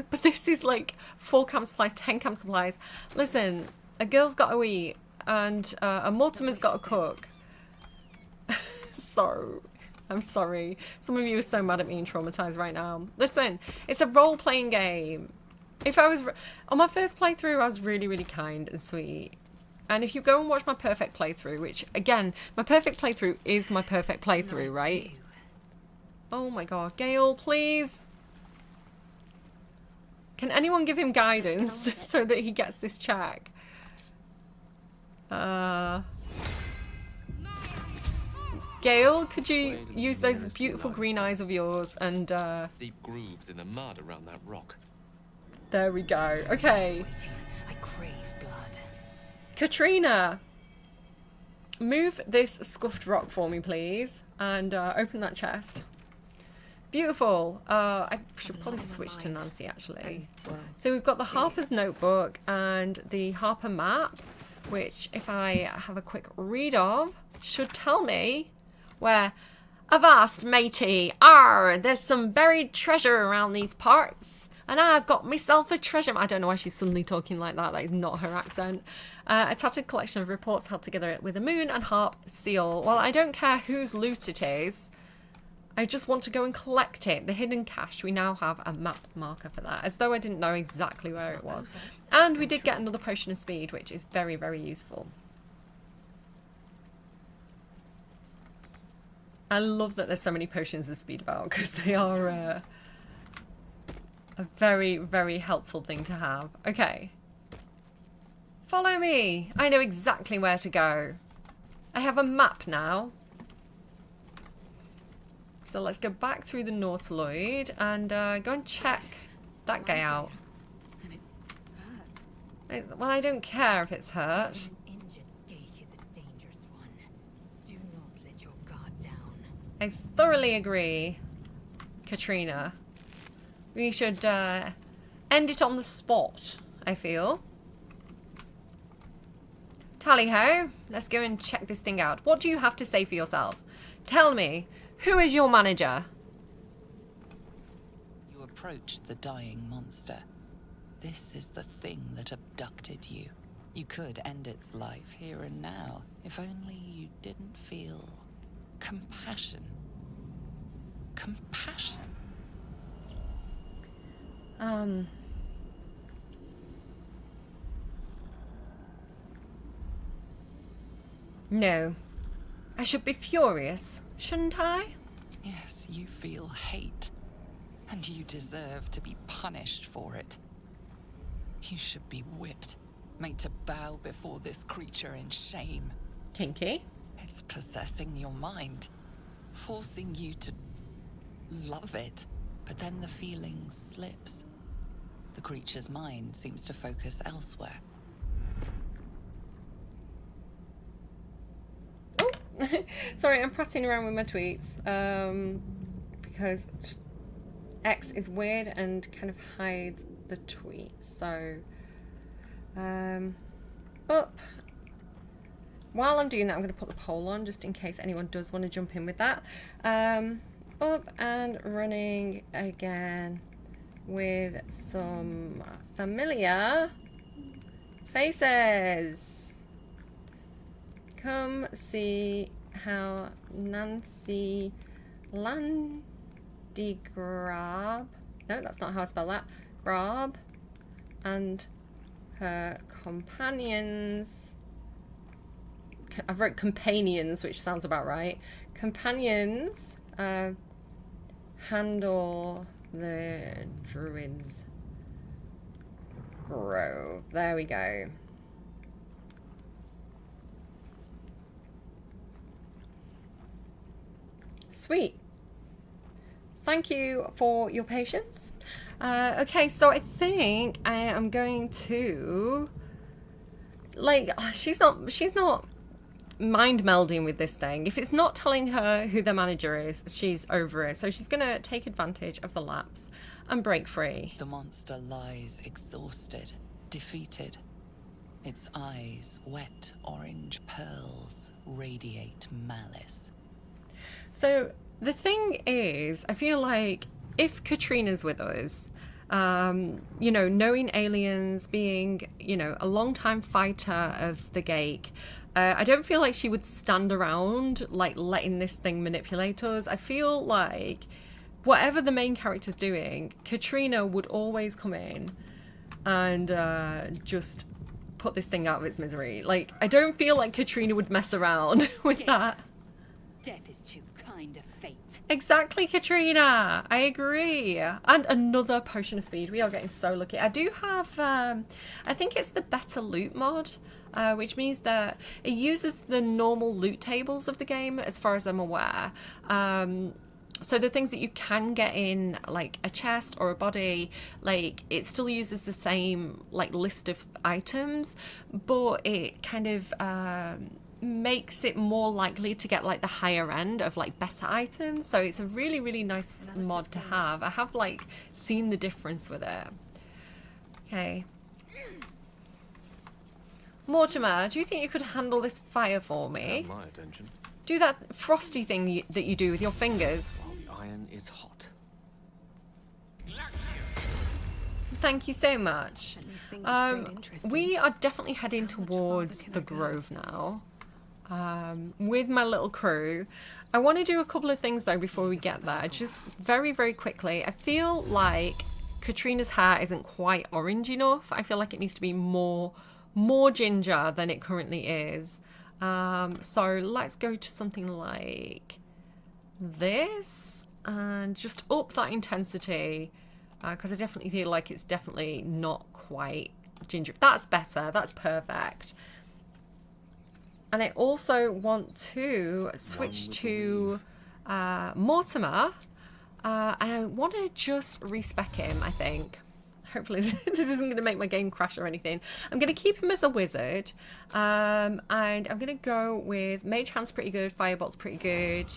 But this is like 4 camp supplies, 10 camp supplies. Listen, a girl's got to eat and a Mortimer's got to cook. So... I'm sorry. Some of you are so mad at me and traumatized right now. Listen, it's a role-playing game. If I was... On my first playthrough, I was really, really kind and sweet. And if you go and watch my perfect playthrough, which, again, my perfect playthrough is my perfect playthrough, right? Oh my god. Gale, please. Can anyone give him guidance so that he gets this check? Gale, could you use those beautiful green eyes of yours and Deep grooves in the mud around that rock. There we go. Okay. I crave blood. Katrina, move this scuffed rock for me, please, and open that chest. Beautiful. I should probably switch to Nancee, actually. So we've got the Harper's Notebook and the Harper Map, which, if I have a quick read of, should tell me where... Avast, matey. There's some buried treasure around these parts. And I've got myself a treasure. I don't know why she's suddenly talking like that. That is not her accent. A tattered collection of reports held together with a moon and harp seal. Well, I don't care whose loot it is. I just want to go and collect it. The hidden cache. We now have a map marker for that. As though I didn't know exactly where it was. And we did get another potion of speed, which is very, very useful. I love that there's so many potions of speed about, because they are a very, very helpful thing to have. Okay. Follow me. I know exactly where to go. I have a map now. So let's go back through the Nautiloid and go and check that guy out. And it's hurt. Well, I don't care if it's hurt. An injured geek is a dangerous one. Do not let your guard down. I thoroughly agree, Katrina. We should end it on the spot, I feel. Tally-ho, let's go and check this thing out. What do you have to say for yourself? Tell me, who is your manager? You approached the dying monster. This is the thing that abducted you. You could end its life here and now, if only you didn't feel compassion. Compassion. No. I should be furious, shouldn't I? Yes, you feel hate. And you deserve to be punished for it. You should be whipped, made to bow before this creature in shame. Kinky. It's possessing your mind, forcing you to love it. But then the feeling slips. The creature's mind seems to focus elsewhere. Sorry, I'm prattling around with my tweets because X is weird and kind of hides the tweet. So, up. While I'm doing that, I'm going to put the poll on just in case anyone does want to jump in with that. Up and running again with some familiar faces. Come see how Nancee Landegraab, no, that's not how I spell that, Grab, and her companions, I've wrote companions, which sounds about right, companions handle the Druid's Grove. There we go. Sweet. Thank you for your patience. Okay, so I think I am going to, like, she's not mind melding with this thing. If it's not telling her who the manager is, she's over it. So she's gonna take advantage of the lapse and break free. The monster lies exhausted, defeated. Its eyes, wet orange pearls, radiate malice. So the thing is, I feel like if Katrina's with us, you know, knowing aliens, being, you know, a long-time fighter of the Gate, I don't feel like she would stand around, like, letting this thing manipulate us. I feel like whatever the main character's doing, Katrina would always come in and just put this thing out of its misery. Like, I don't feel like Katrina would mess around with that. Death is too kind of fate. Exactly, Katrina. I agree. And another potion of speed. We are getting so lucky. I do have, I think it's the better loot mod, which means that it uses the normal loot tables of the game, as far as I'm aware. So the things that you can get in, like a chest or a body, like, it still uses the same, like, list of items, but it kind of makes it more likely to get, like, the higher end of, like, better items. So it's a really, really nice mod to have. I have, like, seen the difference with it. Okay. Mortimer, do you think you could handle this fire for me? My attention. Do that frosty thing that you do with your fingers. The iron is hot. Thank you so much. At least things have stayed interesting. We are definitely heading towards the Grove now, with my little crew. I want to do a couple of things though before we get there. Just very, very quickly. I feel like Katrina's hair isn't quite orange enough. I feel like it needs to be more ginger than it currently is. So let's go to something like this and just up that intensity, because I definitely feel like it's definitely not quite ginger. That's better. That's perfect. And I also want to switch to Mortimer, and I want to just respec him, I think. Hopefully this isn't going to make my game crash or anything. I'm going to keep him as a wizard, and I'm going to go with Mage Hand's pretty good, Firebolt's pretty good.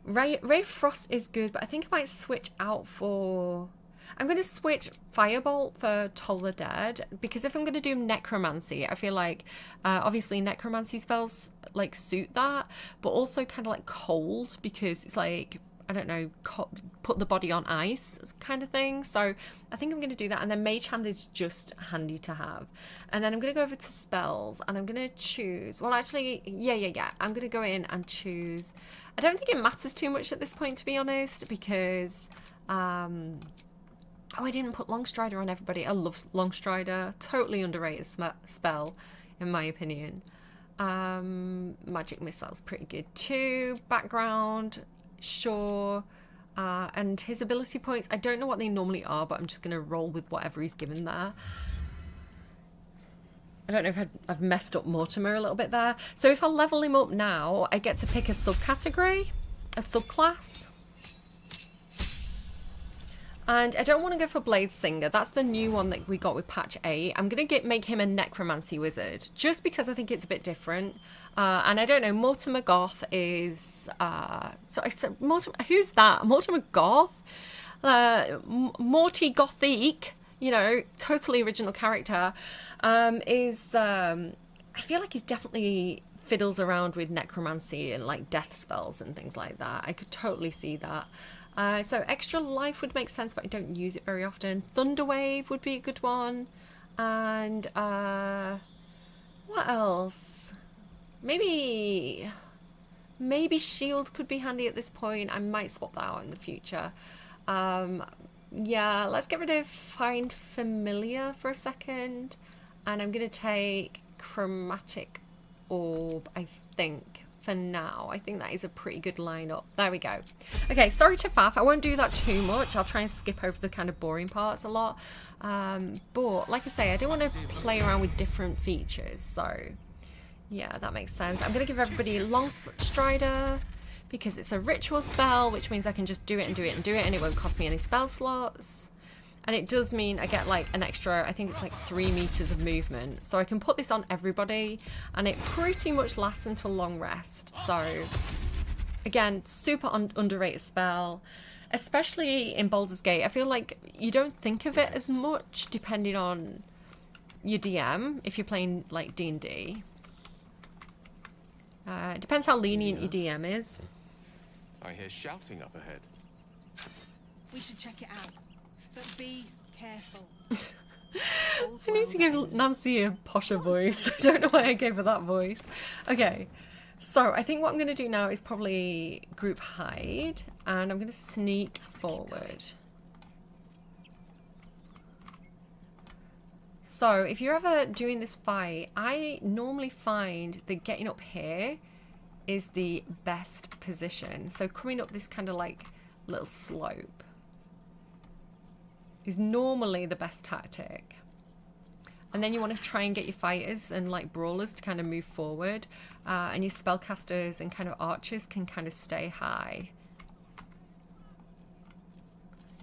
Ray Frost is good, but I think I might switch out for... I'm going to switch Firebolt for Toll the Dead, because if I'm going to do Necromancy, I feel like, obviously Necromancy spells, like, suit that, but also kind of like Cold, because it's like, I don't know, put the body on ice kind of thing. So I think I'm going to do that. And then Mage Hand is just handy to have. And then I'm going to go over to spells, and I'm going to choose, well, actually, yeah. I'm going to go in and choose, I don't think it matters too much at this point, to be honest, because, oh, I didn't put Longstrider on everybody. I love Longstrider. Totally underrated spell, in my opinion. Magic Missile's pretty good too. Background, sure. And his ability points, I don't know what they normally are, but I'm just going to roll with whatever he's given there. I don't know if I've messed up Mortimer a little bit there. So if I level him up now, I get to pick a subcategory, a subclass. And I don't want to go for Blade Singer. That's the new one that we got with patch 8. I'm going to make him a Necromancy Wizard, just because I think it's a bit different. And I don't know, Mortimer Goth is... Mortimer, who's that? Mortimer Goth? Morty Gothic, you know, totally original character, is I feel like he's definitely fiddles around with necromancy and like death spells and things like that. I could totally see that. So extra life would make sense, but I don't use it very often. Thunderwave would be a good one. And what else? Maybe shield could be handy at this point. I might swap that out in the future. Yeah, let's get rid of find familiar for a second. And I'm going to take chromatic orb, I think, for now. I think that is a pretty good lineup. There we go. Okay, sorry to faff. I won't do that too much. I'll try and skip over the kind of boring parts a lot. But like I say, I do want to play around with different features. So yeah, that makes sense. I'm going to give everybody Long Strider because it's a ritual spell, which means I can just do it and do it and do it, and it won't cost me any spell slots. And it does mean I get like an extra, I think it's like 3 meters of movement. So I can put this on everybody and it pretty much lasts until long rest. So again, super underrated spell, especially in Baldur's Gate. I feel like you don't think of it as much depending on your DM if you're playing like D&D. It depends how lenient your DM is. I hear shouting up ahead. We should check it out. But be careful. I need to give Nancee a posher voice. I don't know why I gave her that voice. Okay, so I think what I'm going to do now is probably group hide, and I'm going to sneak forward. So if you're ever doing this fight, I normally find that getting up here is the best position. So coming up this kind of like little slope is normally the best tactic. And then you want to try and get your fighters and like brawlers to kind of move forward, and your spellcasters and kind of archers can kind of stay high.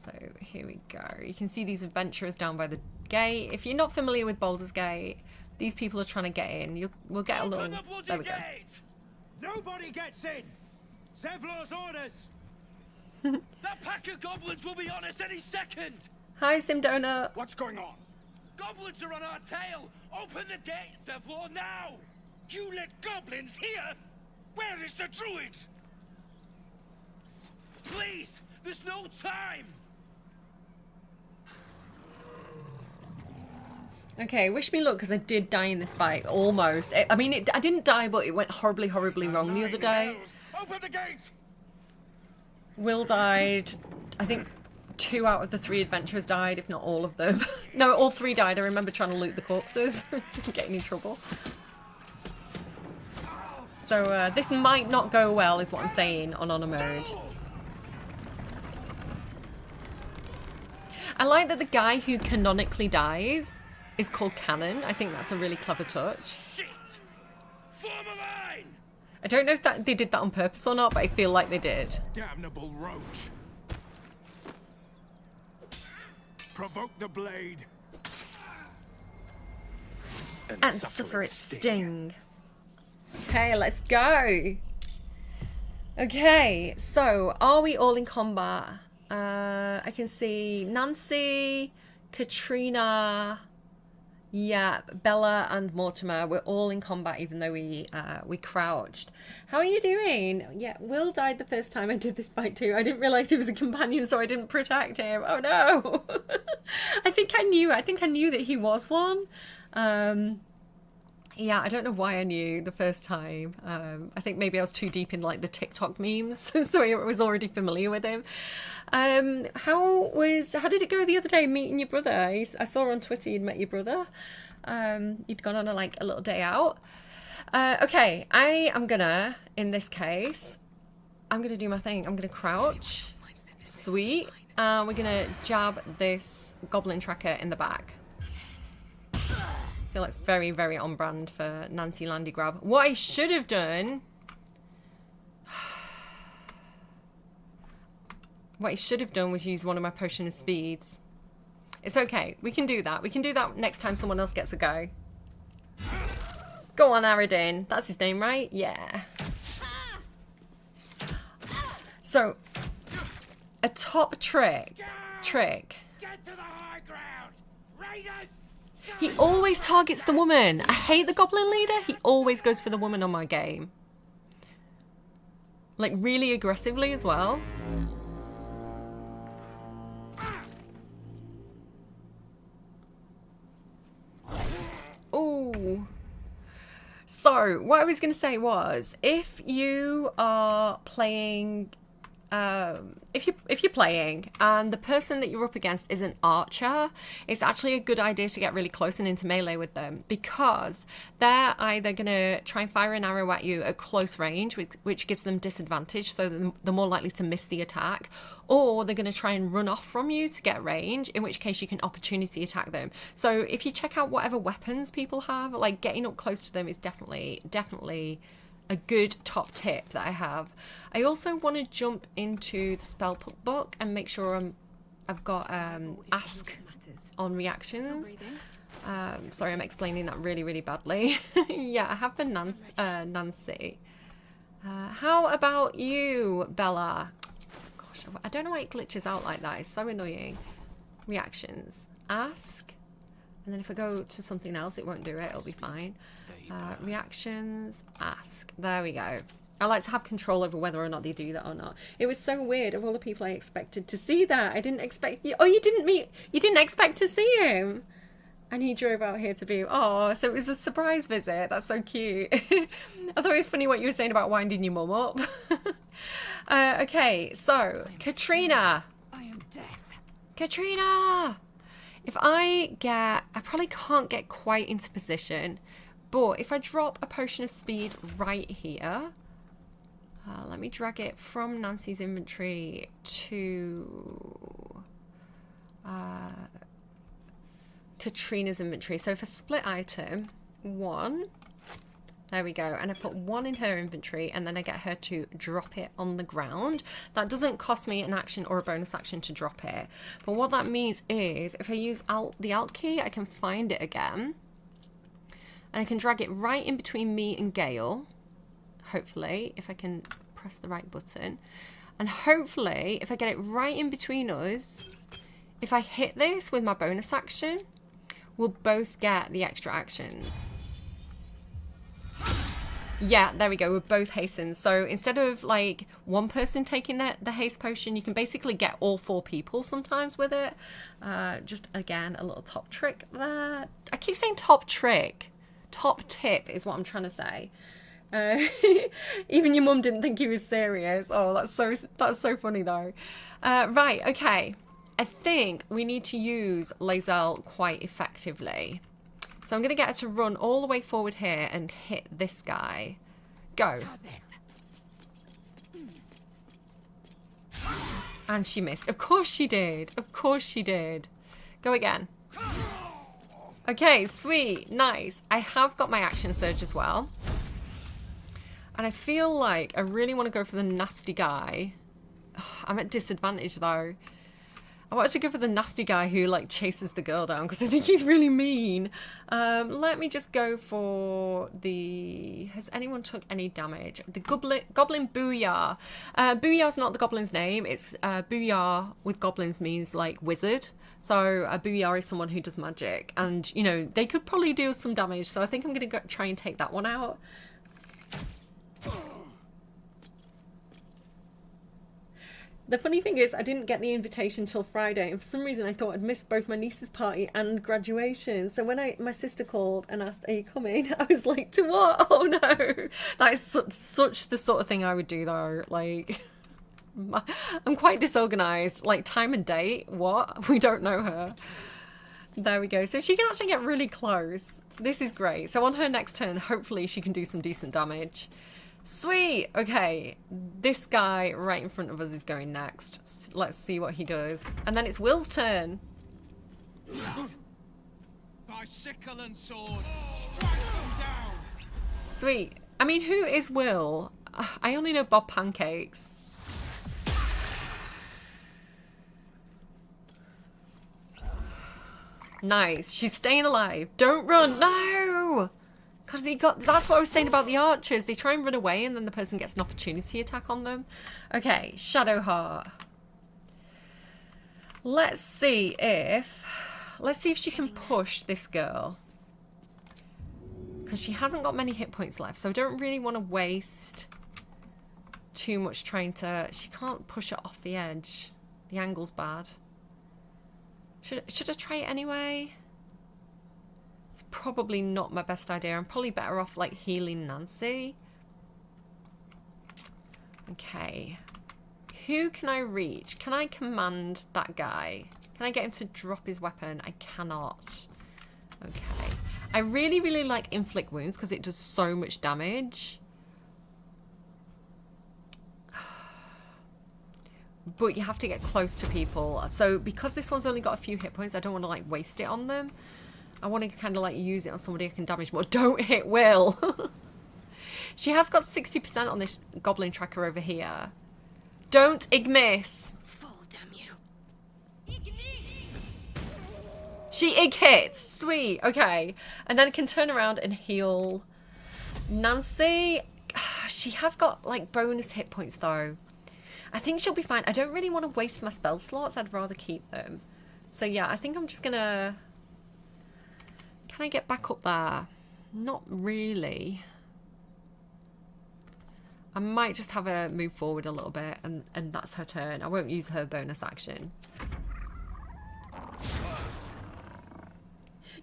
So here we go. You can see these adventurers down by the gate. If you're not familiar with Baldur's Gate, these people are trying to get in. We'll get a little... There we go. Nobody gets in! Zevlor's orders! That pack of goblins will be on us any second! Hi, Simdonut. What's going on? Goblins are on our tail! Open the gate, Zevlor, now! You let goblins here? Where is the druid? Please, there's no time! Okay, wish me luck, because I did die in this fight, almost. I mean, I didn't die, but it went horribly, horribly wrong the other day. Open the gates! Will died. I think 2 out of the 3 adventurers died, if not all of them. No, all 3 died. I remember trying to loot the corpses. Getting in trouble. So this might not go well, is what I'm saying, on honor mode. I like that the guy who canonically dies is called Canon. I think that's a really clever touch. Shit! Form a line! I don't know if they did that on purpose or not, but I feel like they did. Damnable roach! Provoke the blade! And suffer its sting. Okay, let's go. Okay, so are we all in combat? I can see Nancee, Katrina, yeah, Bella and Mortimer. We're all in combat, even though we crouched. How are you doing? Yeah, Will died the first time I did this fight too. I didn't realize he was a companion, so I didn't protect him. Oh no! I think I knew that he was one. Yeah, I don't know why I knew the first time. I think maybe I was too deep in like the TikTok memes, so I was already familiar with him. How did it go the other day meeting your brother? I saw on Twitter you'd met your brother. You'd gone on a little day out. Okay, I am gonna, in this case, I'm gonna do my thing. I'm gonna crouch. Sweet. We're gonna jab this goblin tracker in the back. I feel like it's very, very on brand for Nancee Landegraab. What I should have done... What I should have done was use one of my potion of speeds. It's okay. We can do that. We can do that next time someone else gets a go. Go on, Aradin. That's his name, right? Yeah. So, a top trick. Get to the high ground! Raiders! He always targets the woman. I hate the goblin leader. He always goes for the woman on my game. Like, really aggressively as well. Ooh. So, what I was going to say was, if you are playing... if you're playing and the person that you're up against is an archer, it's actually a good idea to get really close and into melee with them, because they're either going to try and fire an arrow at you at close range, which gives them disadvantage, so they're more likely to miss the attack, or they're going to try and run off from you to get range, in which case you can opportunity attack them. So if you check out whatever weapons people have, like getting up close to them is definitely a good top tip that I have. I also want to jump into the spell book and make sure I've got ask on reactions. Sorry, I'm explaining that really badly. Yeah, I have for Nancee. How about you, Bella? Gosh, I don't know why it glitches out like that. It's so annoying. Reactions. Ask. And then if I go to something else, it won't do it. It'll be fine. Reactions, ask. There we go. I like to have control over whether or not they do that or not. It was so weird. Of all the people I expected to see that, I didn't expect... Oh, you didn't expect to see him. And he drove out here to be... Oh, so it was a surprise visit. That's so cute. I thought it was funny what you were saying about winding your mum up. Okay, so, Katrina. I am death. Katrina! If I probably can't get quite into position, but if I drop a potion of speed right here, let me drag it from Nancee's inventory to Katrina's inventory. So if I split item, 1, there we go, and I put 1 in her inventory, and then I get her to drop it on the ground. That doesn't cost me an action or a bonus action to drop it, but what that means is if I use the Alt key, I can find it again, and I can drag it right in between me and Gale, hopefully, if I can press the right button, and hopefully if I get it right in between us, if I hit this with my bonus action, we'll both get the extra actions. Yeah, there we go. We're both hastened. So instead of like one person taking the haste potion, you can basically get all 4 people sometimes with it. Just again, a little top trick there. I keep saying top trick. Top tip is what I'm trying to say. Even your mum didn't think he was serious. Oh, that's so funny though. Right, okay. I think we need to use Lae'zel quite effectively. So I'm going to get her to run all the way forward here and hit this guy. Go. And she missed. Of course she did. Of course she did. Go again. Okay, sweet. Nice. I have got my action surge as well. And I feel like I really want to go for the nasty guy. Ugh, I'm at disadvantage though. I wanted to go for the nasty guy who like chases the girl down because I think he's really mean. Let me just go for the... Has anyone took any damage? The Goblin Booyah. Booyah's not the goblin's name. It's Booyah with goblins means like wizard. So a Booyah is someone who does magic. And, you know, they could probably do some damage. So I think I'm going to try and take that one out. The funny thing is, I didn't get the invitation till Friday, and for some reason I thought I'd missed both my niece's party and graduation. So when my sister called and asked, "Are you coming?" I was like, "To what? Oh no!" That is such the sort of thing I would do though. Like, I'm quite disorganized. Like time and date, what? We don't know her. There we go. So she can actually get really close. This is great. So on her next turn, hopefully she can do some decent damage. Sweet! Okay, this guy right in front of us is going next. Let's see what he does. And then it's Will's turn. By sickle and sword, strike them down! Sweet. I mean, who is Will? I only know Bob Pancakes. Nice. She's staying alive. Don't run. No! Because that's what I was saying about the archers. They try and run away and then the person gets an opportunity attack on them. Okay, Shadowheart. Let's see if she can push this girl. Because she hasn't got many hit points left, so I don't really want to waste too much trying to... She can't push it off the edge. The angle's bad. Should I try it anyway? It's probably not my best idea. I'm probably better off like healing Nancee. Okay. Who can I reach? Can I command that guy? Can I get him to drop his weapon? I cannot. Okay. I really, really like inflict wounds because it does so much damage. But you have to get close to people. So because this one's only got a few hit points, I don't want to like waste it on them. I want to kind of like use it on somebody who can damage more. Don't hit Will. She has got 60% on this goblin tracker over here. Don't igmiss. Fall, damn you. She ig hits. Sweet. Okay. And then I can turn around and heal Nancee. She has got like bonus hit points though. I think she'll be fine. I don't really want to waste my spell slots. I'd rather keep them. So yeah, I think I'm just gonna... Can I get back up there? Not really. I might just have her move forward a little bit and that's her turn. I won't use her bonus action.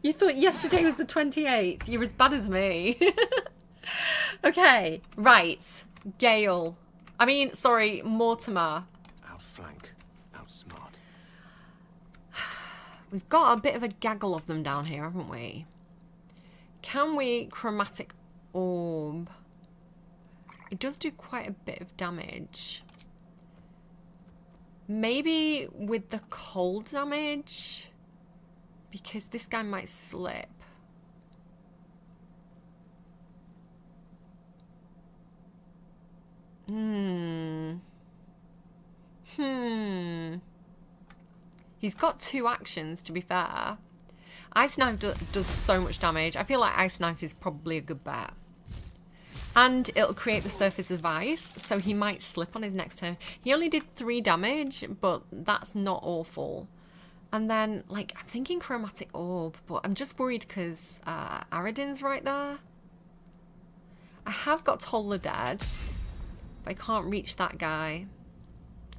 You thought yesterday was the 28th. You're as bad as me. Okay, right. Gale. I mean, sorry, Mortimer. Outflank, outsmart. We've got a bit of a gaggle of them down here, haven't we? Can we chromatic orb? It does do quite a bit of damage. Maybe with the cold damage? Because this guy might slip. He's got 2 actions, to be fair. Ice Knife does so much damage. I feel like Ice Knife is probably a good bet. And it'll create the surface of ice, so he might slip on his next turn. He only did 3 damage, but that's not awful. And then, like, I'm thinking Chromatic Orb, but I'm just worried because Aradin's right there. I have got Toll the Dead, but I can't reach that guy.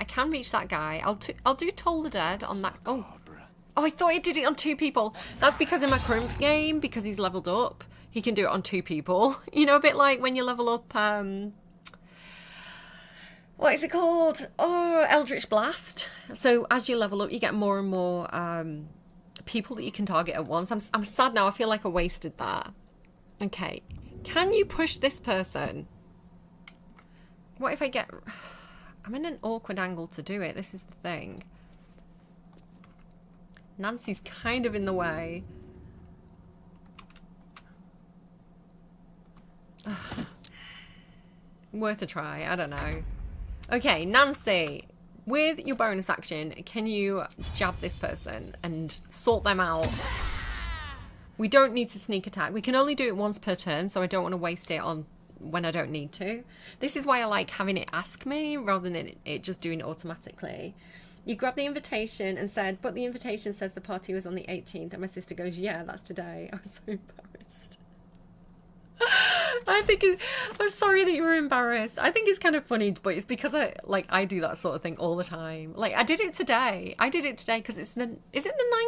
I can reach that guy. I'll do Toll the Dead on that. Oh, I thought it did it on 2 people. That's because in my current game, because he's leveled up, he can do it on 2 people. You know, a bit like when you level up, what is it called? Oh, Eldritch Blast. So as you level up, you get more and more people that you can target at once. I'm sad now. I feel like I wasted that. Okay. Can you push this person? What if I get... I'm in an awkward angle to do it. This is the thing. Nancee's kind of in the way. Ugh. Worth a try. I don't know. Okay, Nancee, with your bonus action, can you jab this person and sort them out? We don't need to sneak attack. We can only do it once per turn, so I don't want to waste it on when I don't need to. This is why I like having it ask me rather than it just doing it automatically. You grab the invitation and said, but the invitation says the party was on the 18th. And my sister goes, yeah, that's today. I was so embarrassed. I'm sorry that you were embarrassed. I think it's kind of funny, but it's because I do that sort of thing all the time. Like, I did it today because is it the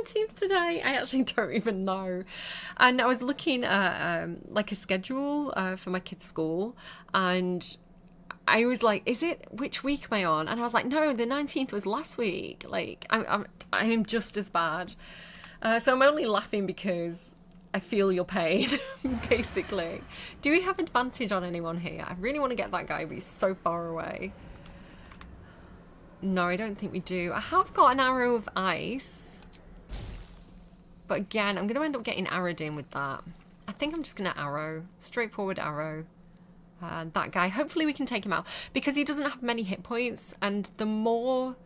19th today? I actually don't even know. And I was looking at like a schedule for my kids' school, and I was like, which week am I on? And I was like, no, the 19th was last week. Like, I am just as bad. So I'm only laughing because I feel your pain, basically. Do we have advantage on anyone here? I really want to get that guy, but he's so far away. No, I don't think we do. I have got an arrow of ice. But again, I'm going to end up getting arrowed in with that. I think I'm just going to arrow. Straightforward arrow. That guy. Hopefully we can take him out. Because he doesn't have many hit points. And the more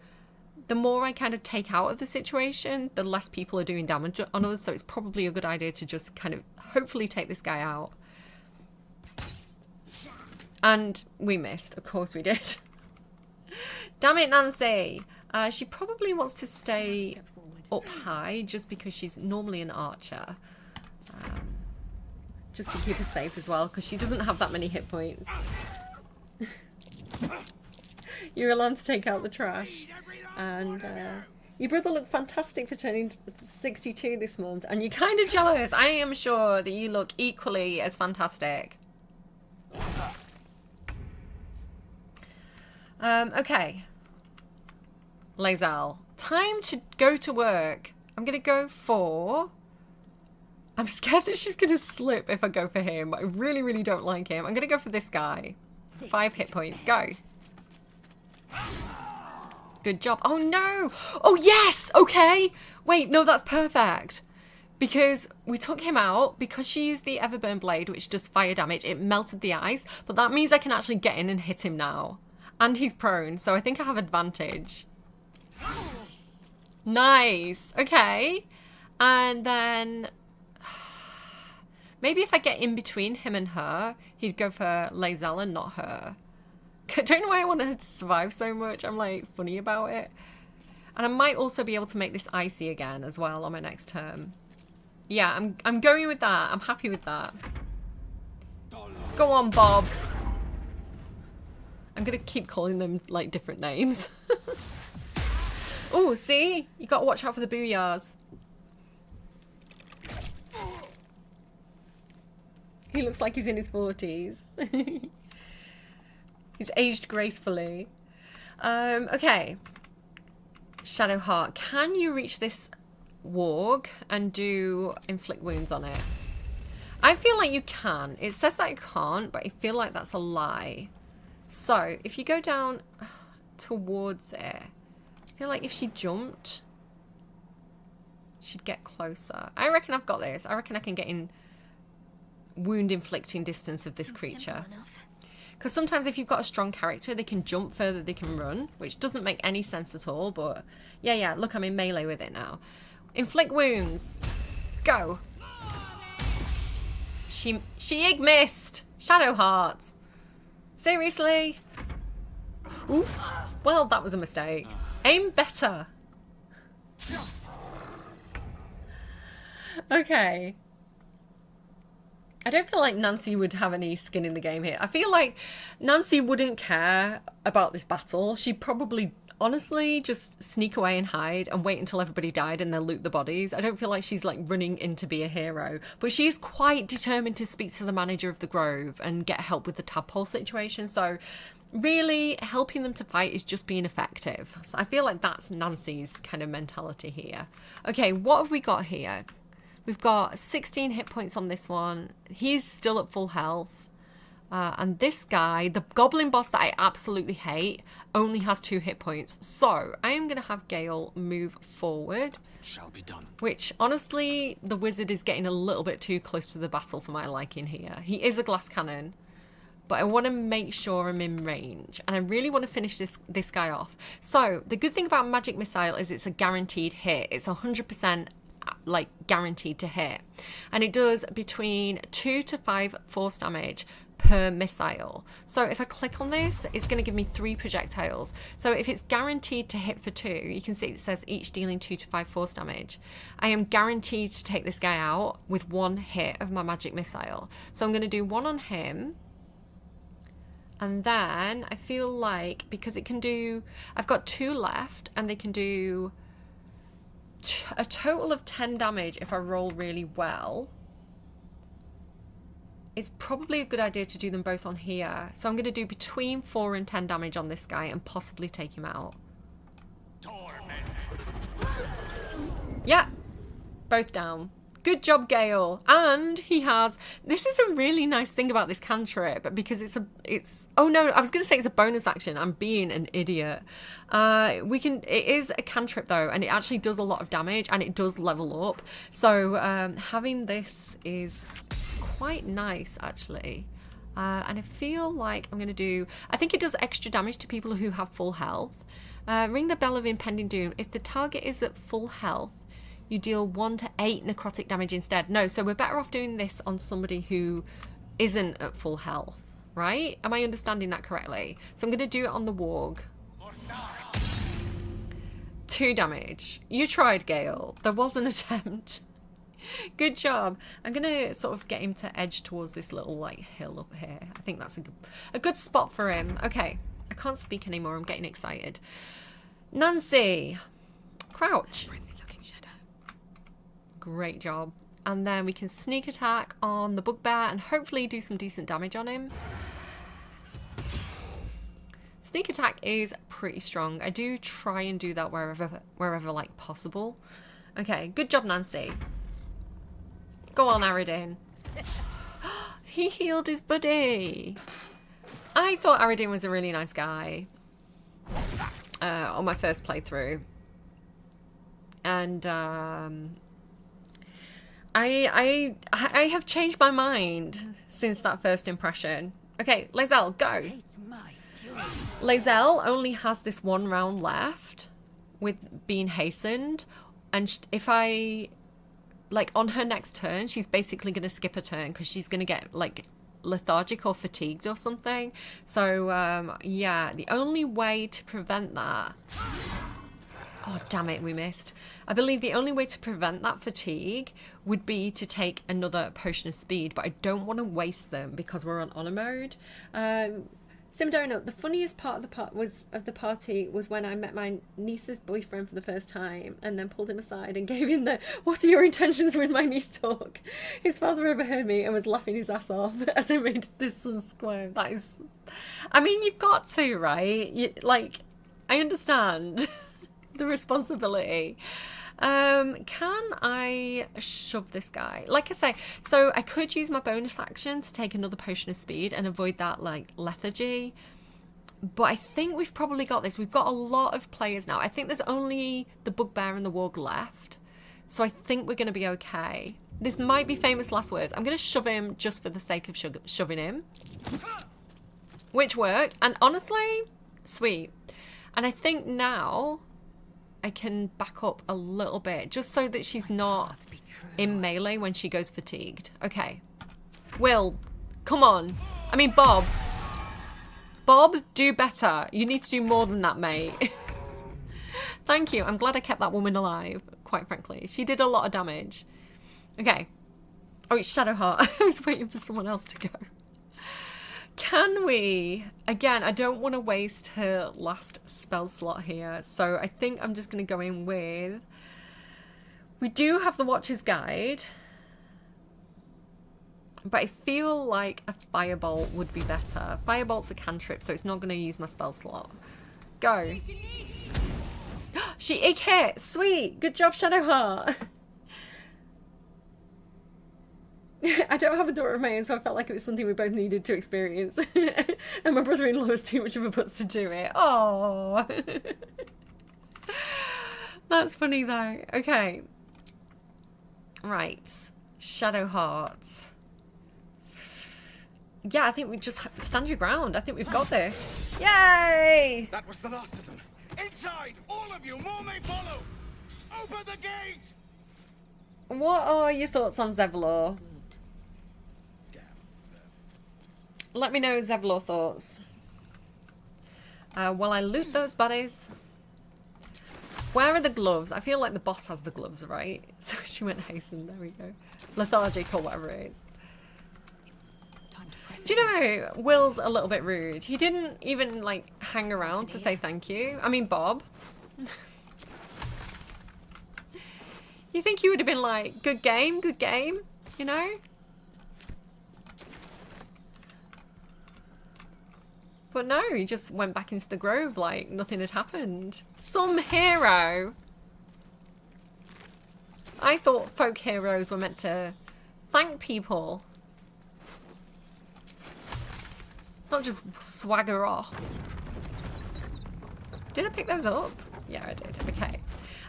I kind of take out of the situation, the less people are doing damage on us. So it's probably a good idea to just kind of hopefully take this guy out. And we missed. Of course we did. Damn it, Nancee. She probably wants to stay up high just because she's normally an archer. Just to keep her safe as well, because she doesn't have that many hit points. You're allowed to take out the trash. And your brother looked fantastic for turning 62 this month, and you're kind of jealous. I am sure that you look equally as fantastic. Okay. Lae'zel, time to go to work. I'm gonna go for... I'm scared that she's gonna slip if I go for him. I really, really don't like him. I'm gonna go for this guy. 5 hit points. Go. Good job. Oh no! Oh yes! Okay! Wait, no, that's perfect. Because we took him out, because she used the Everburn Blade, which does fire damage, it melted the ice. But that means I can actually get in and hit him now. And he's prone, so I think I have advantage. Nice. Okay. And then... maybe if I get in between him and her, he'd go for Lae'zel and not her. I don't know why I want to survive so much. I'm like funny about it. And I might also be able to make this icy again as well on my next turn. Yeah, I'm going with that. I'm happy with that. Go on, Bob. I'm going to keep calling them like different names. Oh, see? You got to watch out for the booyahs. He looks like he's in his 40s. He's aged gracefully. Okay. Shadowheart, can you reach this warg and do inflict wounds on it? I feel like you can. It says that you can't, but I feel like that's a lie. So, if you go down towards it, I feel like if she jumped, she'd get closer. I reckon I've got this. I reckon I can get in wound inflicting distance of this creature. Because sometimes if you've got a strong character, they can jump further, they can run, which doesn't make any sense at all, but yeah, look, I'm in melee with it now. Inflict wounds. Go. She missed. Shadowheart. Seriously? Ooh. Well, that was a mistake. Aim better. Okay. I don't feel like Nancee would have any skin in the game here. I feel like Nancee wouldn't care about this battle. She'd probably, honestly, just sneak away and hide and wait until everybody died and then loot the bodies. I don't feel like she's like running in to be a hero. But she's quite determined to speak to the manager of the Grove and get help with the tadpole situation. So really, helping them to fight is just being effective. So I feel like that's Nancee's kind of mentality here. Okay, what have we got here? We've got 16 hit points on this one. He's still at full health. And this guy, the goblin boss that I absolutely hate, only has 2 hit points. So I am going to have Gale move forward. Shall be done. Which, honestly, the wizard is getting a little bit too close to the battle for my liking here. He is a glass cannon, but I want to make sure I'm in range. And I really want to finish this guy off. So the good thing about Magic Missile is it's a guaranteed hit. It's 100% like guaranteed to hit, and it does between 2 to 5 force damage per missile. So if I click on this, it's going to give me 3 projectiles. So if it's guaranteed to hit for 2, you can see it says each dealing 2 to 5 force damage. I am guaranteed to take this guy out with 1 hit of my magic missile. So I'm going to do 1 on him, and then I feel like because it can do, I've got 2 left, and they can do a total of 10 damage if I roll really well. It's probably a good idea to do them both on here. So I'm going to do between 4 and 10 damage on this guy and possibly take him out. Yeah, both down. Good job, Gale. And he has, this is a really nice thing about this cantrip, because oh no, I was going to say it's a bonus action. I'm being an idiot. It is a cantrip though, and it actually does a lot of damage, and it does level up. So having this is quite nice, actually. And I feel like I'm going to do, I think it does extra damage to people who have full health. Ring the bell of impending doom. If the target is at full health, you deal 1 to 8 necrotic damage instead. No, so we're better off doing this on somebody who isn't at full health, right? Am I understanding that correctly? So I'm going to do it on the warg. 2 damage. You tried, Gale. There was an attempt. Good job. I'm gonna sort of get him to edge towards this little like hill up here. I think that's a good spot for him. Okay, I can't speak anymore. I'm getting excited. Nancee, crouch. Great job. And then we can sneak attack on the bugbear and hopefully do some decent damage on him. Sneak attack is pretty strong. I do try and do that wherever like possible. Okay, good job, Nancee. Go on, Eralyne. He healed his buddy. I thought Eralyne was a really nice guy on my first playthrough. And I have changed my mind since that first impression. Okay, Lae'zel, go. Lae'zel only has this 1 round left with being hastened. And if I... like, on her next turn, she's basically going to skip a turn because she's going to get, like, lethargic or fatigued or something. So, yeah, the only way to prevent that... oh, damn it, we missed. I believe the only way to prevent that fatigue would be to take another potion of speed, but I don't want to waste them because we're on honor mode. Simdona, the funniest part of the party was when I met my niece's boyfriend for the first time and then pulled him aside and gave him the "what are your intentions with my niece" talk. His father overheard me and was laughing his ass off as I made this son squirm. That is, I mean, you've got to, right? Like, I understand the responsibility. Can I shove this guy? Like I say, so I could use my bonus action to take another potion of speed and avoid that like lethargy, but I think we've probably got this. We've got a lot of players now. I think there's only the bugbear and the warg left, so I think we're going to be okay. This might be famous last words. I'm going to shove him just for the sake of shoving him, which worked, and honestly, sweet. And I think now I can back up a little bit just so that she's not in melee when she goes fatigued. Okay. Will, come on. I mean, Bob. Bob, do better. You need to do more than that, mate. Thank you. I'm glad I kept that woman alive, quite frankly. She did a lot of damage. Okay. Oh, it's Shadowheart. I was waiting for someone else to go. Can we? Again, I don't want to waste her last spell slot here, so I think I'm just going to go in with... we do have the Watcher's Guide, but I feel like a Firebolt would be better. Firebolt's a cantrip, so it's not going to use my spell slot. Go. She egg hit! Sweet! Good job, Shadowheart! I don't have a daughter of my own, so I felt like it was something we both needed to experience. And my brother-in-law was too much of a putz to do it. Oh, that's funny though. Okay. Right. Shadowheart. Yeah, I think we just stand your ground. I think we've got this. Yay! That was the last of them. Inside! All of you! More may follow! Open the gate! What are your thoughts on Zevlor? Let me know Zevlor thoughts. While I loot those bodies. Where are the gloves? I feel like the boss has the gloves, right? So she went hasten. There we go. Lethargic or whatever it is. Do you know, Will's a little bit rude. He didn't even, like, hang around to say thank you. I mean, Bob. You think he would have been like, good game, you know? But no, he just went back into the grove like nothing had happened. Some hero. I thought folk heroes were meant to thank people. Not just swagger off. Did I pick those up? Yeah, I did. Okay.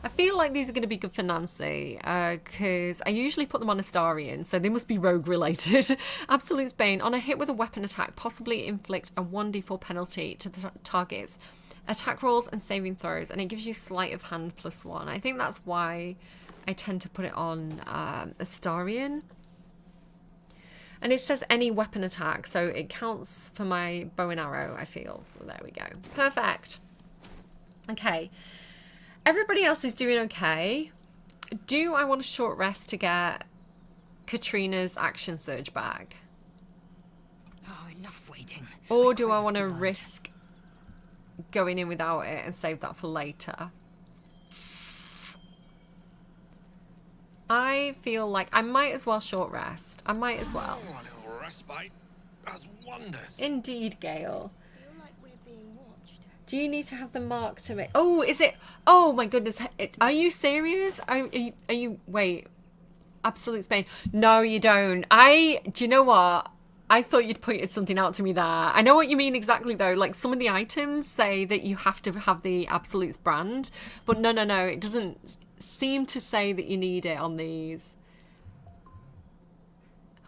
I feel like these are going to be good for Nancee, because I usually put them on Astarion, so they must be rogue related. Absolute Bane. On a hit with a weapon attack, possibly inflict a 1d4 penalty to the target's attack rolls and saving throws, and it gives you sleight of hand +1. I think that's why I tend to put it on Astarion. And it says any weapon attack, so it counts for my bow and arrow, I feel. So there we go. Perfect. Okay. Everybody else is doing okay. Do I want a short rest to get Katrina's action surge back? Oh, enough waiting. Or do I want to risk going in without it and save that for later? I feel like I might as well short rest. I might as well. Oh, a little respite does wonders. Indeed, Gale. I feel like we're being watched. Do you need to have the mark to make... Oh, is it... Oh, my goodness. Are you serious? Are you... Wait. Absolute Spain. No, you don't. Do you know what? I thought you'd pointed something out to me there. I know what you mean exactly, though. Like, some of the items say that you have to have the Absolutes brand. But no. It doesn't seem to say that you need it on these.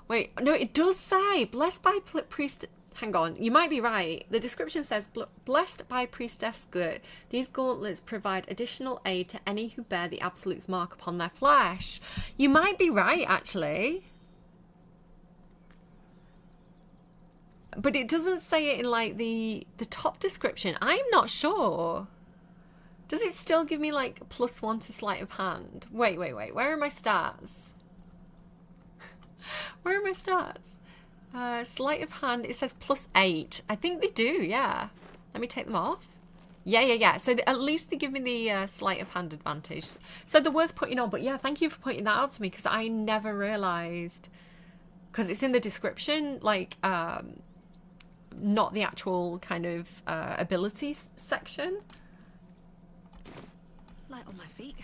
Wait, no, it does say blessed by priest. Hang on, you might be right. The description says blessed by priestess Gert. These gauntlets provide additional aid to any who bear the Absolute's mark upon their flesh. You might be right, actually. But it doesn't say it in like the top description. I'm not sure. Does it still give me like +1 to sleight of hand? Wait. Where are my stats? Where are my stats? Sleight of hand, it says +8. I think they do, yeah. Let me take them off. Yeah. So at least they give me the sleight of hand advantage. So they're worth putting on. But yeah, thank you for pointing that out to me because I never realised. Because it's in the description, like, not the actual kind of ability section. Light on my feet.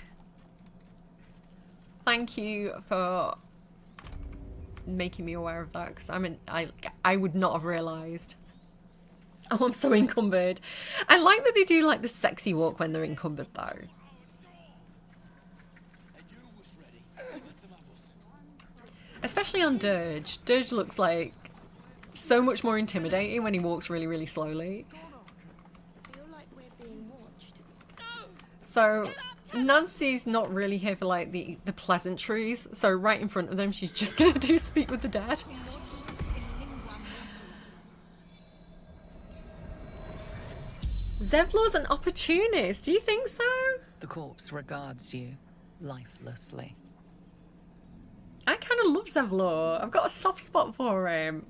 Thank you for making me aware of that because I would not have realised. Oh, I'm so encumbered. I like that they do like the sexy walk when they're encumbered though. Especially on Dirge. Dirge looks like so much more intimidating when he walks really, really slowly. I feel like we're being watched. So Nancee's not really here for like the pleasantries. So right in front of them, she's just gonna do speak with the dead. Zevlor's an opportunist. Do you think so? The corpse regards you lifelessly. I kind of love Zevlor. I've got a soft spot for him.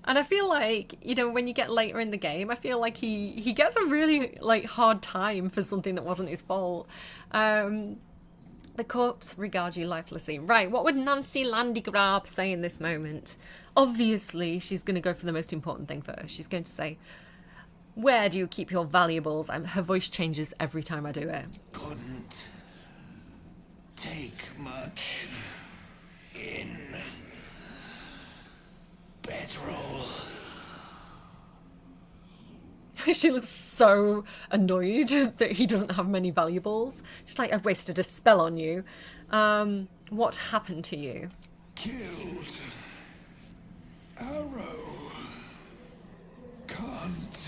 And I feel like, you know, when you get later in the game, I feel like he gets a really, like, hard time for something that wasn't his fault. The corpse regards you lifelessly. Right, what would Nancee Landegraab say in this moment? Obviously, she's going to go for the most important thing first. She's going to say, where do you keep your valuables? Her voice changes every time I do it. Couldn't take much in bedroll. She looks so annoyed that he doesn't have many valuables. She's like, I've wasted a spell on you. What happened to you? Killed. Arrow. Can't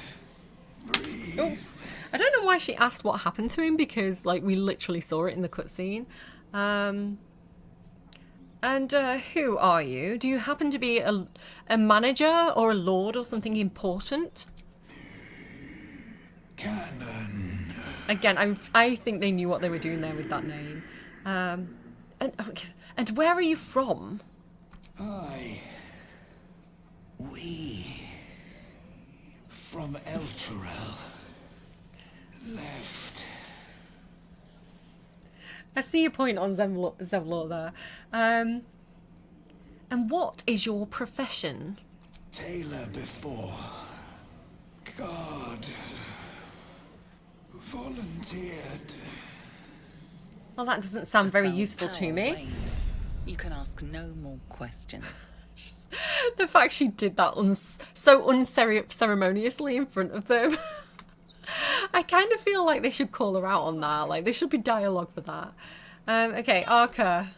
breathe. Oops. I don't know why she asked what happened to him because, like, we literally saw it in the cutscene. And who are you? Do you happen to be a manager or a lord or something important? Cannon. Again, I think they knew what they were doing there with that name. And where are you from? We from Elturel left. I see your point on Zevlor there. And what is your profession? Tailor before. God. Volunteered. Well, that doesn't sound very Spell's useful to power me. wanes. You can ask no more questions. The fact she did that so unceremoniously in front of them. I kind of feel like they should call her out on that. Like, there should be dialogue for that. Okay, Arca.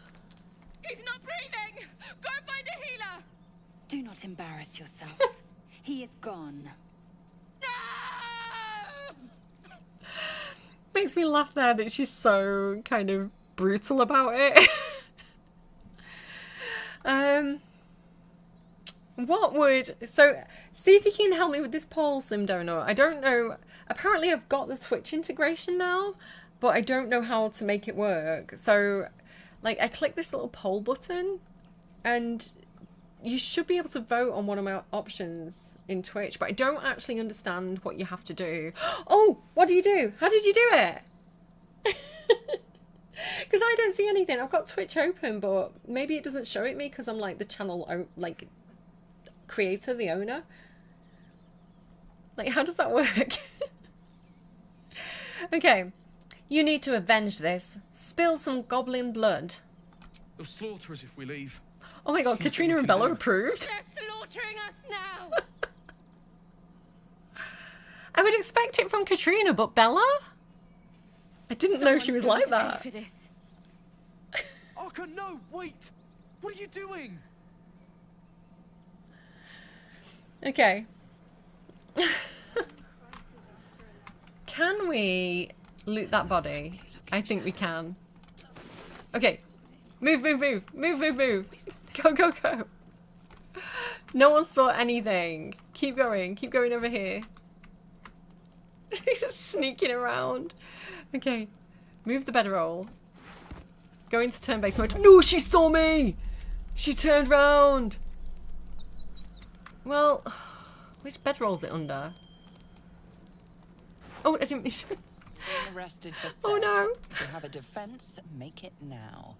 He's not breathing! Go find a healer! Do not embarrass yourself. He is gone. Makes me laugh there that she's so kind of brutal about it. So, see if you can help me with this poll, Sim Donor. I don't know. Apparently I've got the Switch integration now, but I don't know how to make it work. So, like, I click this little poll button, and you should be able to vote on one of my options in Twitch, but I don't actually understand what you have to do. Oh, what do you do? How did you do it? Because I don't see anything. I've got Twitch open, but maybe it doesn't show it me because I'm like the channel, like, creator, the owner. Like, how does that work? Okay. You need to avenge this. Spill some goblin blood. They'll slaughter us if we leave. Oh my god, Katrina and Bella approved. They're slaughtering us now! I would expect it from Katrina, but Bella? I didn't know she was like that. For this. Arca, no, wait! What are you doing? Okay. Can we loot that body? I think we can. Okay. Move, move, move. Move, move, move. Go, go, go. No one saw anything. Keep going. Keep going over here. He's sneaking around. Okay. Move the bedroll. Go into turn-based mode. No, she saw me! She turned round. Well, which bedroll is it under? Oh, I didn't mean to... Arrested for theft. Oh no. If you have a defense, make it now.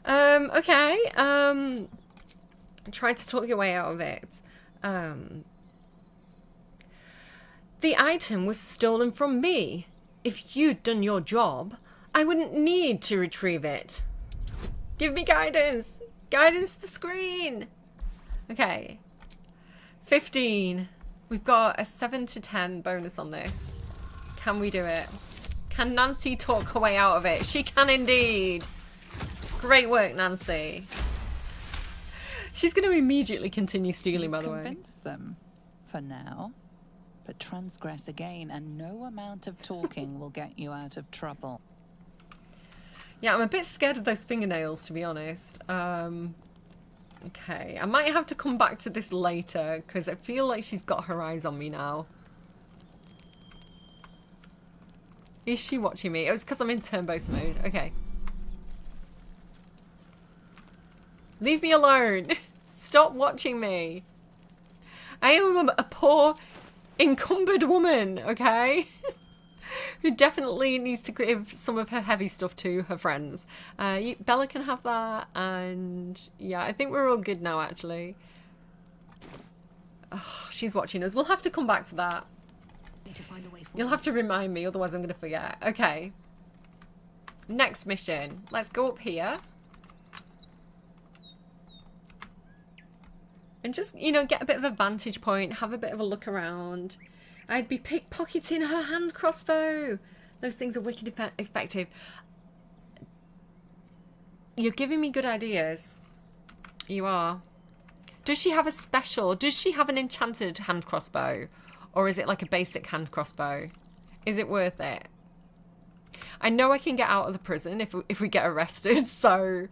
Okay. Try to talk your way out of it. The item was stolen from me. If you'd done your job, I wouldn't need to retrieve it. Give me guidance. Guidance to the screen. Okay. 15. We've got a 7 to 10 bonus on this. Can we do it? Can Nancee talk her way out of it? She can indeed. Great work, Nancee. She's going to immediately continue stealing, by the way. Convince them for now, but transgress again, and no amount of talking will get you out of trouble. Yeah, I'm a bit scared of those fingernails, to be honest. Okay, I might have to come back to this later because I feel like she's got her eyes on me now. Is she watching me? It was because I'm in turn-based mode. Okay. Leave me alone. Stop watching me. I am a poor, encumbered woman, okay? Who definitely needs to give some of her heavy stuff to her friends. Bella can have that, and yeah, I think we're all good now, actually. Oh, she's watching us. We'll have to come back to that. You'll have to remind me, otherwise I'm going to forget. Okay. Next mission. Let's go up here. And just, you know, get a bit of a vantage point, have a bit of a look around. I'd be pickpocketing her hand crossbow. Those things are wicked effective. You're giving me good ideas. You are. Does she have a special? Does she have an enchanted hand crossbow? Or is it like a basic hand crossbow? Is it worth it? I know I can get out of the prison if we get arrested, so...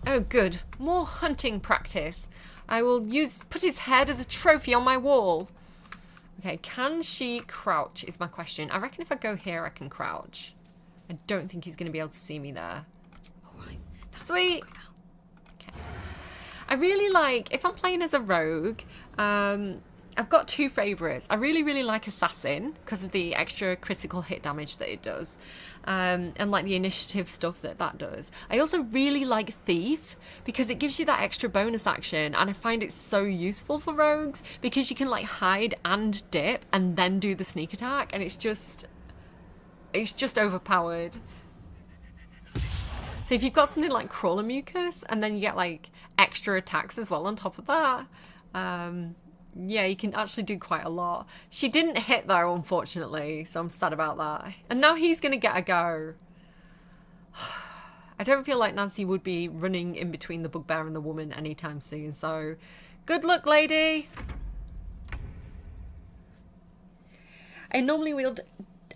Oh, good. More hunting practice. I will put his head as a trophy on my wall. Okay, can she crouch is my question. I reckon if I go here, I can crouch. I don't think he's going to be able to see me there. Sweet. Okay. I really like, if I'm playing as a rogue, I've got two favourites. I really, really like Assassin because of the extra critical hit damage that it does. And like the initiative stuff that does. I also really like Thief because it gives you that extra bonus action, and I find it so useful for rogues because you can like hide and dip and then do the sneak attack, and it's just overpowered. So if you've got something like Crawler Mucus and then you get like extra attacks as well on top of that, yeah, you can actually do quite a lot. She didn't hit though, unfortunately, so I'm sad about that. And now he's going to get a go. I don't feel like Nancee would be running in between the bugbear and the woman anytime soon, so good luck, lady. I normally wield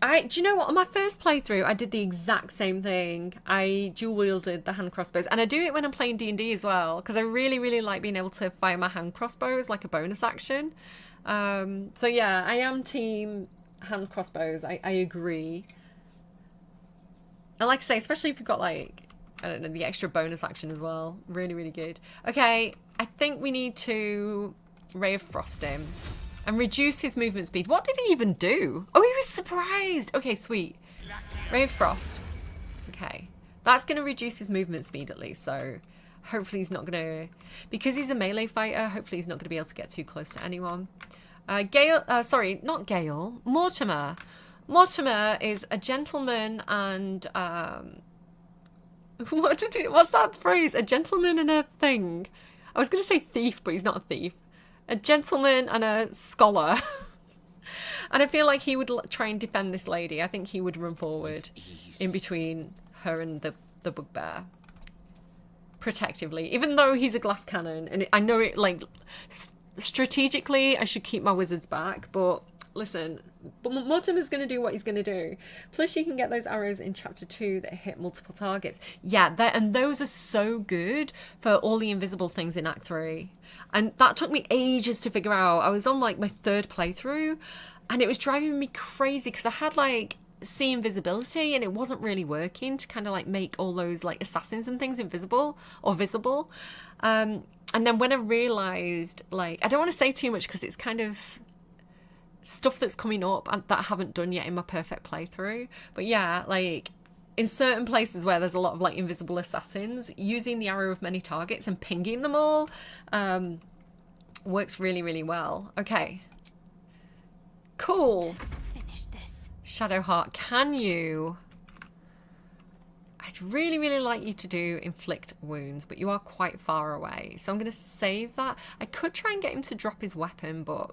Do you know what? On my first playthrough, I did the exact same thing. I dual wielded the hand crossbows, and I do it when I'm playing D&D as well, because I really, really like being able to fire my hand crossbows like a bonus action. So yeah, I am team hand crossbows. I agree. And like I say, especially if you've got like, I don't know, the extra bonus action as well. Really, really good. Okay, I think we need to Ray of Frost him. And reduce his movement speed. What did he even do? Oh, he was surprised. Okay, sweet. Ray of Frost. Okay. That's going to reduce his movement speed at least. So hopefully he's not going to... Because he's a melee fighter, hopefully he's not going to be able to get too close to anyone. Gale... sorry, not Gale. Mortimer. Mortimer is a gentleman and... What's that phrase? A gentleman and a thing. I was going to say thief, but he's not a thief. A gentleman and a scholar. And I feel like he would try and defend this lady. I think he would run forward in between her and the bugbear. Protectively. Even though he's a glass cannon. And I know it, like, strategically, I should keep my wizards back. But listen, Mortimer's going to do what he's going to do. Plus, you can get those arrows in Chapter 2 that hit multiple targets. Yeah, and those are so good for all the invisible things in Act 3. And that took me ages to figure out. I was on, like, my 3rd playthrough, and it was driving me crazy because I had, like, see invisibility, and it wasn't really working to kind of, like, make all those, like, assassins and things invisible or visible. And then when I realised, like, I don't want to say too much because it's kind of stuff that's coming up that I haven't done yet in my perfect playthrough. But yeah, like, in certain places where there's a lot of, like, invisible assassins, using the arrow of many targets and pinging them all works really, really well. Okay. Cool. Let's finish this. Shadowheart, can you... I'd really, really like you to do inflict wounds, but you are quite far away. So I'm going to save that. I could try and get him to drop his weapon, but...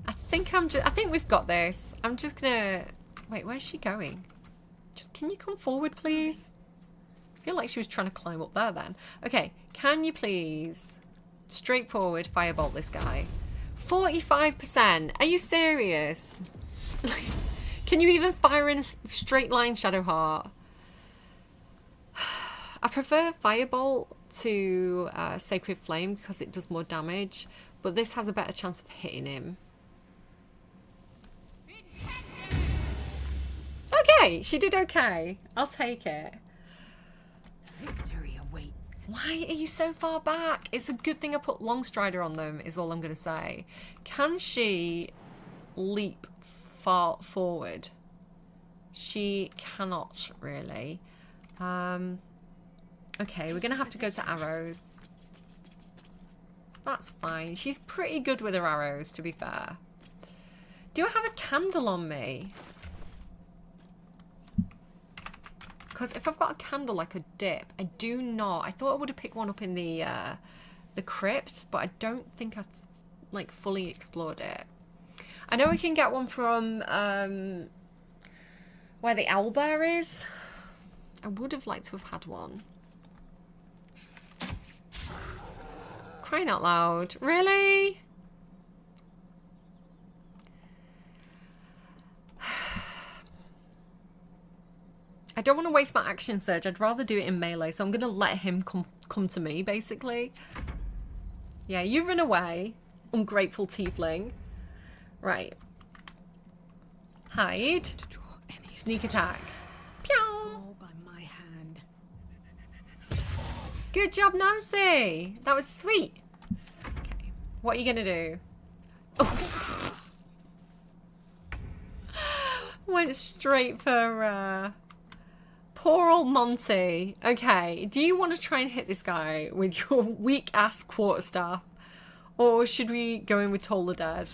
I think we've got this. I'm just gonna... Wait, where's she going? Can you come forward, please? I feel like she was trying to climb up there then. Okay, can you please... Straightforward firebolt this guy. 45%? Are you serious? Can you even fire in a straight line, Shadowheart? I prefer firebolt to Sacred Flame because it does more damage, but this has a better chance of hitting him. Okay, she did okay. I'll take it. Victory awaits. Why are you so far back? It's a good thing I put Longstrider on them, is all I'm going to say. Can she leap far forward? She cannot, really. Okay, we're going to have to go to arrows. That's fine. She's pretty good with her arrows, to be fair. Do I have a candle on me? Because if I've got a candle I could dip, I do not. I thought I would have picked one up in the crypt, but I don't think I've, like, fully explored it. I know we can get one from where the owlbear is. I would have liked to have had one. Crying out loud. Really? I don't want to waste my action surge. I'd rather do it in melee, so I'm going to let him come to me, basically. Yeah, you run away, ungrateful tiefling. Right. Hide. Sneak attack. Pew! By my hand. Good job, Nancee. That was sweet. Okay. What are you going to do? Oh. Went straight for... Poor old Monty. Okay, do you want to try and hit this guy with your weak-ass quarterstaff? Or should we go in with Toll the Dead?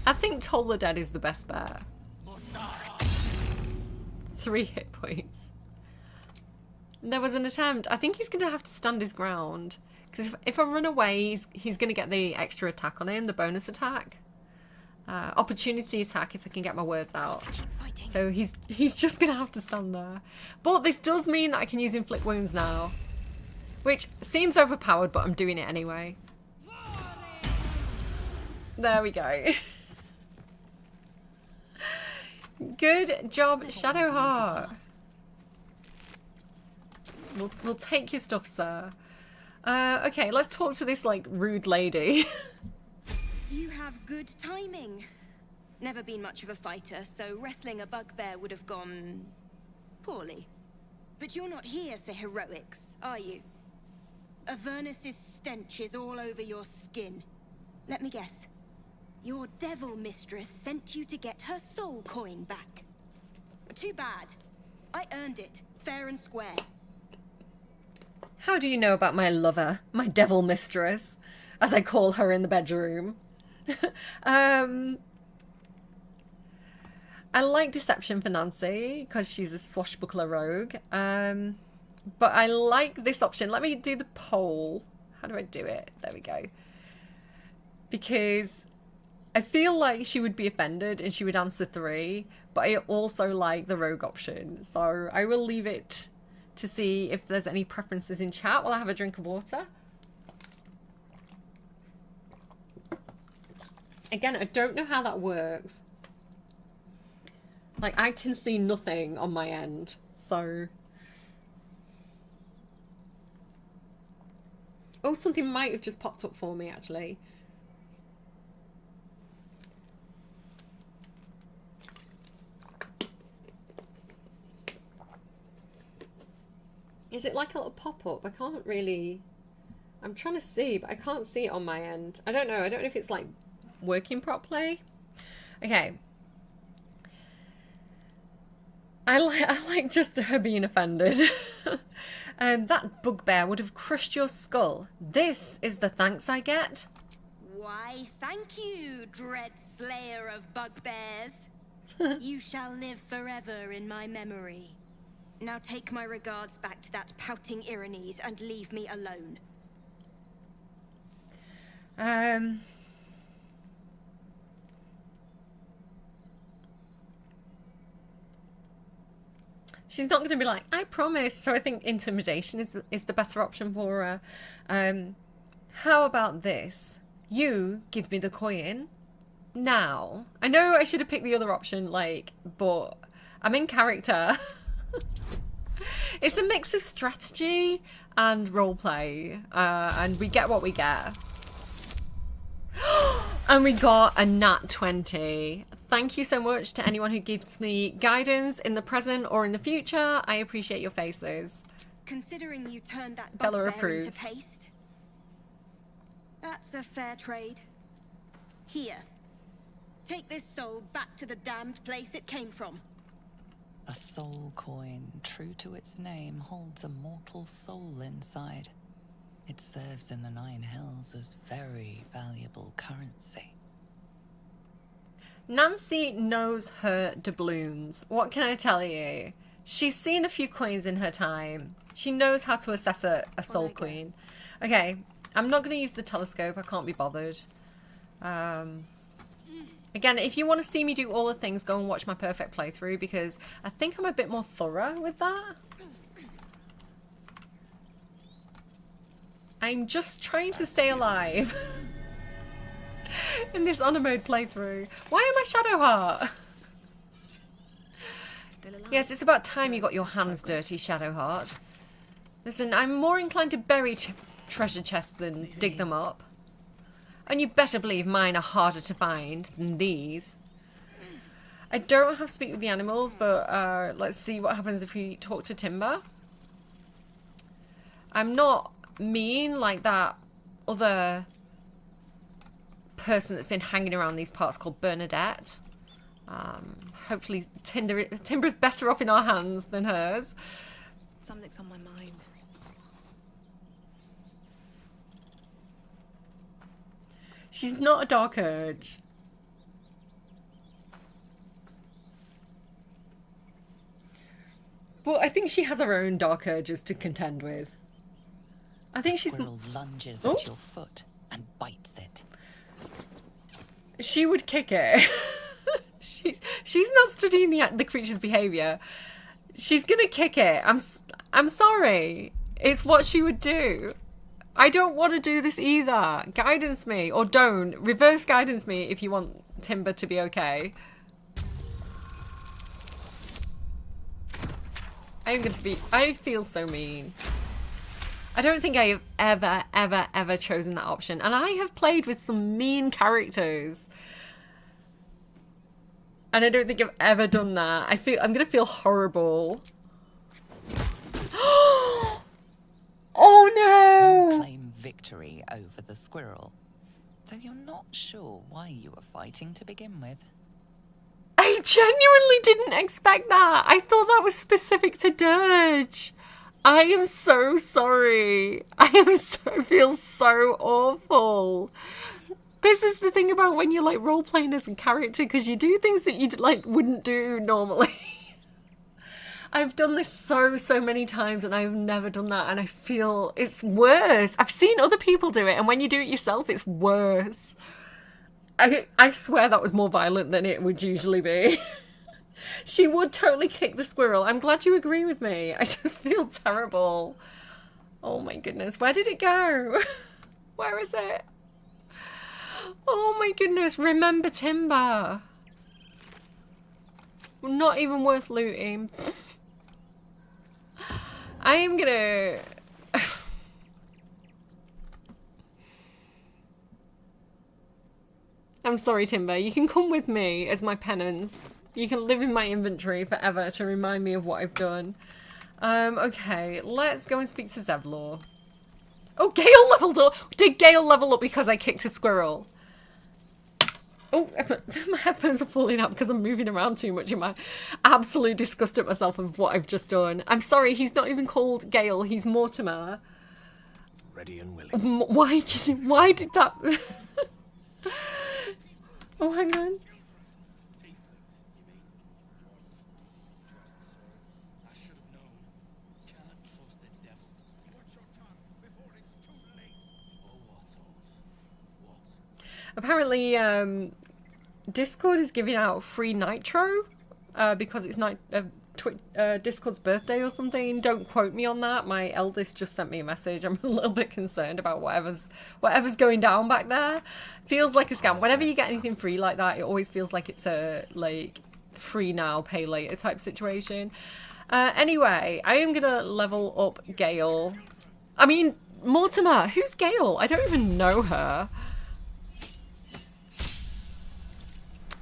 I think Toll the Dead is the best bet. 3 hit points. There was an attempt. I think he's going to have to stand his ground. Because if I run away, he's going to get the extra attack on him, the bonus attack. Opportunity attack if I can get my words out. So he's just gonna have to stand there. But this does mean that I can use inflict wounds now, which seems overpowered, but I'm doing it anyway. There we go. Good job, Shadowheart. We'll take your stuff, sir. Okay, let's talk to this, like, rude lady. You have good timing. Never been much of a fighter, so wrestling a bugbear would have gone poorly. But you're not here for heroics, are you? Avernus's stench is all over your skin. Let me guess. Your devil mistress sent you to get her soul coin back. Too bad. I earned it, fair and square. How do you know about my lover, my devil mistress, as I call her in the bedroom? I like deception for Nancee because she's a swashbuckler rogue. But I like this option. Let me do the poll. How do I do it? There we go. Because I feel like she would be offended and she would answer 3, but I also like the rogue option. So I will leave it to see if there's any preferences in chat while I have a drink of water. Again, I don't know how that works. Like, I can see nothing on my end, so... Oh, something might have just popped up for me, actually. Is it like a little pop-up? I can't really... I'm trying to see, but I can't see it on my end. I don't know. I don't know if it's, like, working properly. Okay. I like just her being offended. That bugbear would have crushed your skull. This is the thanks I get. Why, thank you, dread slayer of bugbears. You shall live forever in my memory. Now take my regards back to that pouting Eralyne and leave me alone. She's not going to be like, I promise. So I think intimidation is the better option for her. How about this? You give me the coin now. I know I should have picked the other option, like, but I'm in character. It's a mix of strategy and roleplay, and we get what we get. And we got a nat 20. Thank you so much to anyone who gives me guidance in the present or in the future. I appreciate your faces. Considering you turned that Bella bugbear into approves. paste, that's a fair trade. Here, take this soul back to the damned place it came from. A soul coin, true to its name, holds a mortal soul inside. It serves in the Nine Hells as very valuable currency. Nancee knows her doubloons. What can I tell you? She's seen a few coins in her time. She knows how to assess a soul queen. Okay, I'm not going to use the telescope. I can't be bothered. Again, if you want to see me do all the things, go and watch my perfect playthrough, because I think I'm a bit more thorough with that. I'm just trying to stay alive in this honor mode playthrough. Why am I Shadowheart? Yes, it's about time you got your hands dirty, Shadowheart. Listen, I'm more inclined to bury treasure chests than dig them up. And you better believe mine are harder to find than these. I don't have to speak with the animals, but let's see what happens if we talk to Timber. I'm not mean like that other person that's been hanging around these parts called Bernadette. Hopefully Timber is better off in our hands than hers. Something's on my mind. She's not a dark urge. But I think she has her own dark urges to contend with. I think she's... Squirrel lunges at your foot and bites it. She would kick it. she's not studying the creature's behaviour. She's gonna kick it. I'm sorry. It's what she would do. I don't want to do this either. Guidance me, or don't. Reverse guidance me if you want Timber to be okay. I feel so mean. I don't think I have ever chosen that option. And I have played with some mean characters. And I don't think I've ever done that. I'm gonna feel horrible. Oh no! You claim victory over the squirrel, though you're not sure why you were fighting to begin with. I genuinely didn't expect that. I thought that was specific to Dirge. I am so sorry. Feel so awful. This is the thing about when you're like role playing as a character, because you do things that you like wouldn't do normally. I've done this so many times and I've never done that, and I feel it's worse. I've seen other people do it, and when you do it yourself, it's worse. I swear that was more violent than it would usually be. She would totally kick the squirrel. I'm glad you agree with me. I just feel terrible. Oh my goodness. Where did it go? Where is it? Oh my goodness. Remember timber. Not even worth looting. I am gonna... I'm sorry, Timber. You can come with me as my penance. You can live in my inventory forever to remind me of what I've done. Okay, let's go and speak to Zevlor. Oh, Gale leveled up! Did Gale level up because I kicked a squirrel? Oh, my headphones are falling out because I'm moving around too much in my absolute disgust at myself of what I've just done. I'm sorry, he's not even called Gale, he's Mortimer. Ready and willing. Why did that... Oh, hang on. Apparently, Discord is giving out free Nitro because it's Discord's birthday or something. Don't quote me on that. My eldest just sent me a message. I'm a little bit concerned about whatever's going down back there. Feels like a scam. Whenever you get anything free like that, it always feels like it's a like free now, pay later type situation. Anyway, I am gonna level up Gale. I mean, Mortimer. Who's Gale? I don't even know her.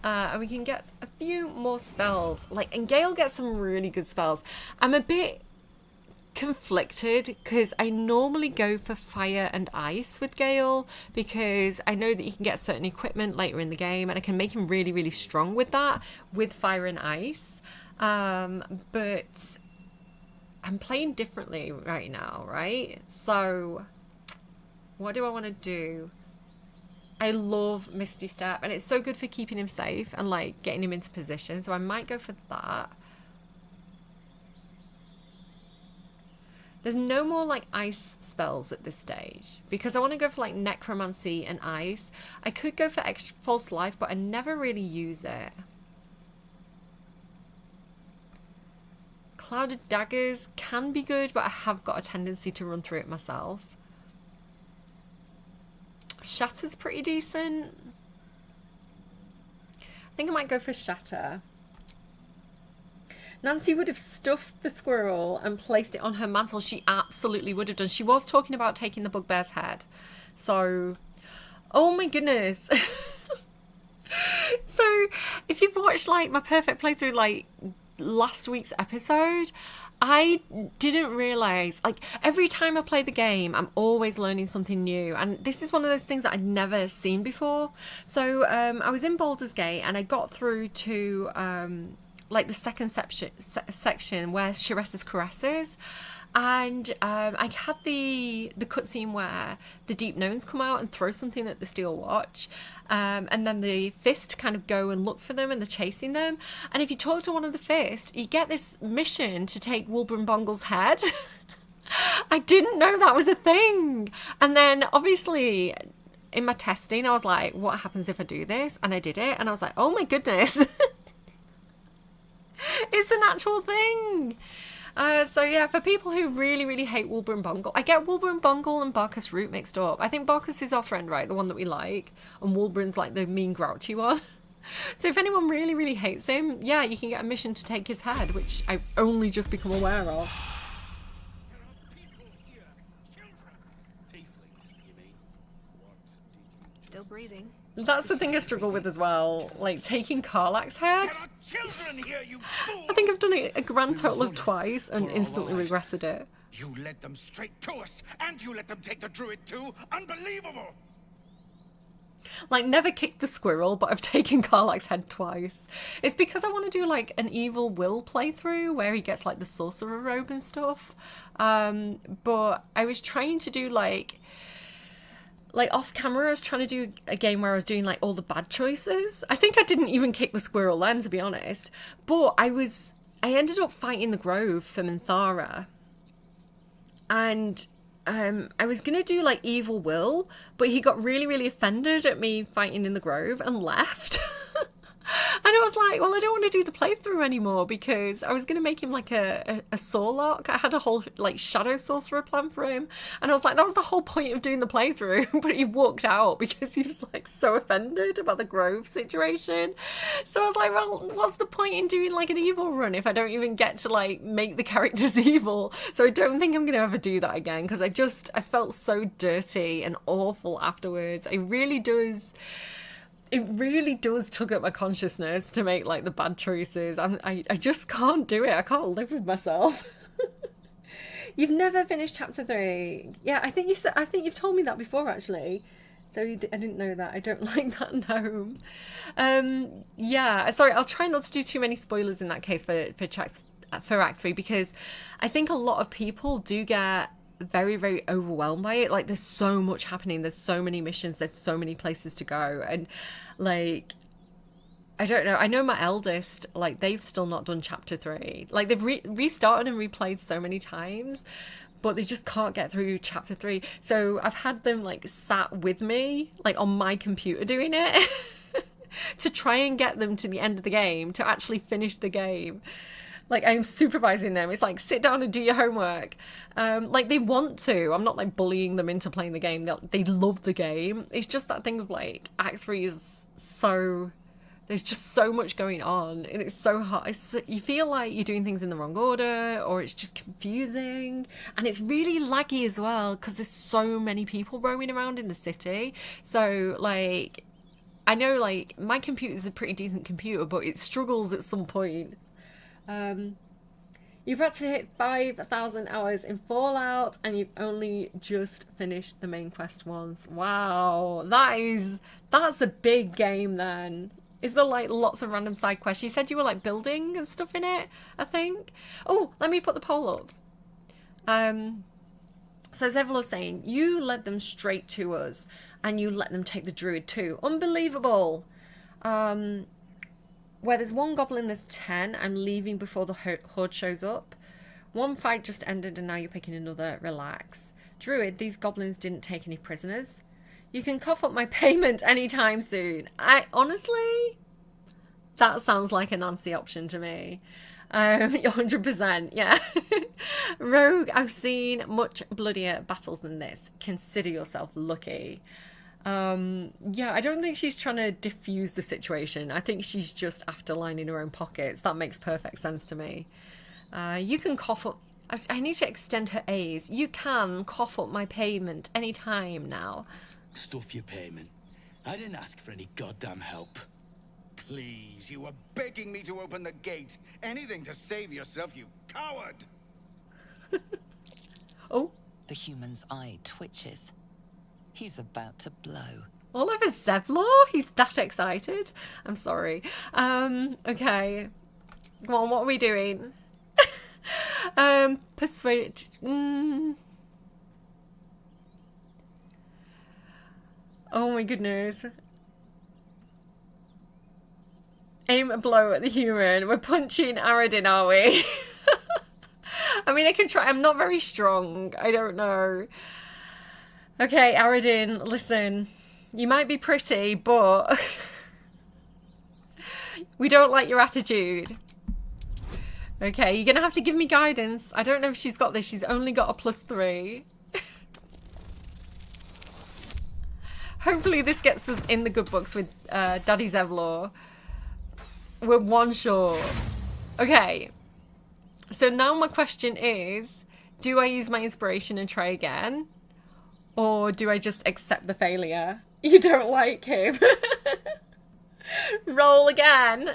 And we can get a few more spells. And Gale gets some really good spells. I'm a bit conflicted because I normally go for fire and ice with Gale because I know that you can get certain equipment later in the game and I can make him really, really strong with that, with fire and ice. But I'm playing differently right now, right? So what do I want to do? I love Misty Step, and it's so good for keeping him safe and like getting him into position, so I might go for that. There's no more like ice spells at this stage because I want to go for like necromancy and ice. I could go for extra false life, but I never really use it. Clouded daggers can be good, but I have got a tendency to run through it myself. Shatter's pretty decent. I think I might go for Shatter. Nancee would have stuffed the squirrel and placed it on her mantle. She absolutely would have done. She was talking about taking the bugbear's head. So, oh my goodness. So, if you've watched like my perfect playthrough like last week's episode, I didn't realise, like, every time I play the game, I'm always learning something new. And this is one of those things that I'd never seen before. So I was in Baldur's Gate and I got through to, like, the second section where Sheresa's caresses. And I had the cutscene where the Deep Gnomes come out and throw something at the Steel Watch. And then the Fist kind of go and look for them and they're chasing them. And if you talk to one of the Fist, you get this mission to take Wulbren Bongle's head. I didn't know that was a thing. And then obviously in my testing, I was like, what happens if I do this? And I did it. And I was like, oh my goodness. It's an actual thing. So yeah, for people who really, really hate Wulbren Bongle, I get Wulbren Bongle and Barkus Root mixed up. I think Barkus is our friend, right? The one that we like. And Wulbren's like the mean grouchy one. So if anyone really, really hates him, yeah, you can get a mission to take his head, which I've only just become aware of. Still breathing. That's the thing I struggle with as well, like taking Karlach's head. There are children here, you fool! I think I've done it a grand total of twice and instantly regretted it. You led them straight to us, and you let them take the druid too? Unbelievable! Like, never kicked the squirrel, but I've taken Karlach's head twice. It's because I want to do, like, an Evil Will playthrough where he gets, like, the sorcerer robe and stuff. But I was trying to do, like off camera, I was trying to do a game where I was doing, like, all the bad choices. I think I didn't even kick the squirrel then, to be honest. But I ended up fighting the Grove for Minthara. And I was going to do, like, Evil Will, but he got really, really offended at me fighting in the Grove and left. And I was like, well, I don't want to do the playthrough anymore because I was going to make him like a Sorlock. I had a whole like shadow sorcerer plan for him. And I was like, that was the whole point of doing the playthrough. But he walked out because he was like so offended about the Grove situation. So I was like, well, what's the point in doing like an evil run if I don't even get to like make the characters evil? So I don't think I'm going to ever do that again because I felt so dirty and awful afterwards. It really does tug at my consciousness to make like the bad choices. I just can't do it. I can't live with myself. You've never finished chapter 3. Yeah, I think you've told me that before actually. So I didn't know that. I don't like that gnome. Yeah, sorry, I'll try not to do too many spoilers in that case for Act 3 because I think a lot of people do get very, very overwhelmed by it. Like, there's so much happening, there's so many missions, there's so many places to go, and like, I don't know, I know my eldest, like, they've still not done chapter 3. Like, they've restarted and replayed so many times, but they just can't get through chapter 3. So I've had them like sat with me, like on my computer doing it to try and get them to the end of the game, to actually finish the game. Like, I'm supervising them. It's like, sit down and do your homework. Like, they want to. I'm not, like, bullying them into playing the game. They love the game. It's just that thing of, like, Act 3 is so... There's just so much going on. And it's so hard. You feel like you're doing things in the wrong order, or it's just confusing. And it's really laggy as well, because there's so many people roaming around in the city. So, like, I know, like, my computer's a pretty decent computer, but it struggles at some point. You've had to hit 5,000 hours in Fallout and you've only just finished the main quest once. Wow, that's a big game then. Is there like lots of random side quests? You said you were like building and stuff in it, I think. Oh, let me put the poll up. So Zevlor's saying, you led them straight to us and you let them take the druid too. Unbelievable. Where there's one goblin, there's 10. I'm leaving before the horde shows up. One fight just ended and now you're picking another. Relax. Druid, these goblins didn't take any prisoners. You can cough up my payment anytime soon. Honestly, that sounds like a Nancee option to me. 100%, yeah. Rogue, I've seen much bloodier battles than this. Consider yourself lucky. Yeah, I don't think she's trying to diffuse the situation. I think she's just after lining her own pockets. That makes perfect sense to me. You can cough up... I need to extend her A's. You can cough up my payment any time now. Stuff your payment. I didn't ask for any goddamn help. Please, you were begging me to open the gate. Anything to save yourself, you coward! Oh. The human's eye twitches. He's about to blow. All over Zevlor? He's that excited? I'm sorry. Okay. Come on, what are we doing? Persuade... Oh my goodness. Aim a blow at the human. We're punching Aradin, are we? I mean, I can try. I'm not very strong. I don't know. Okay, Aradin, listen. You might be pretty, but we don't like your attitude. Okay, you're going to have to give me guidance. I don't know if she's got this. She's only got a +3. Hopefully this gets us in the good books with Daddy Zevlor. We're one short. Okay. So now my question is, do I use my inspiration and try again? Or do I just accept the failure? You don't like him. Roll again.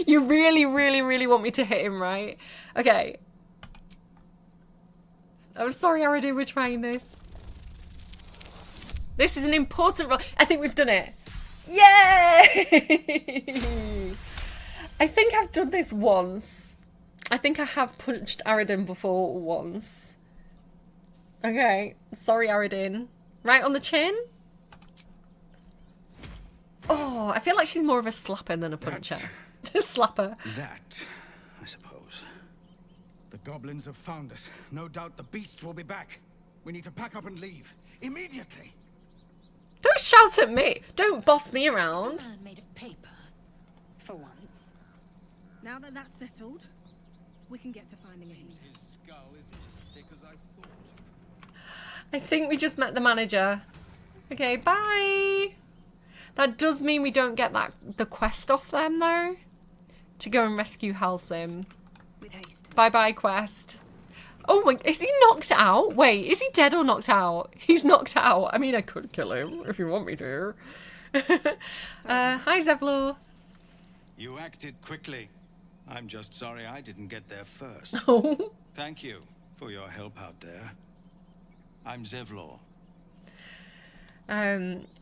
You really, really, really want me to hit him, right? Okay. I'm sorry, Aradu, we're trying this. This is an important roll. I think we've done it. Yay! I think I've done this once. I think I have punched Aradin before once. Okay. Sorry, Aradin. Right on the chin? Oh, I feel like she's more of a slapper than a puncher. Slapper. That, I suppose. The goblins have found us. No doubt the beasts will be back. We need to pack up and leave. Immediately. Don't shout at me. Don't boss me around. Is the man made of paper? For once. Now that that's settled, we can get to finding a healer. His skull isn't as thick as I thought. I think we just met the manager. Okay, bye. That does mean we don't get the quest off them, though. To go and rescue Halsim. With haste. Bye-bye quest. Oh my, is he knocked out? Wait, is he dead or knocked out? He's knocked out. I mean, I could kill him if you want me to. Hi, Zevlor. You acted quickly. I'm just sorry I didn't get there first. Oh. Thank you for your help out there. I'm Zevlor.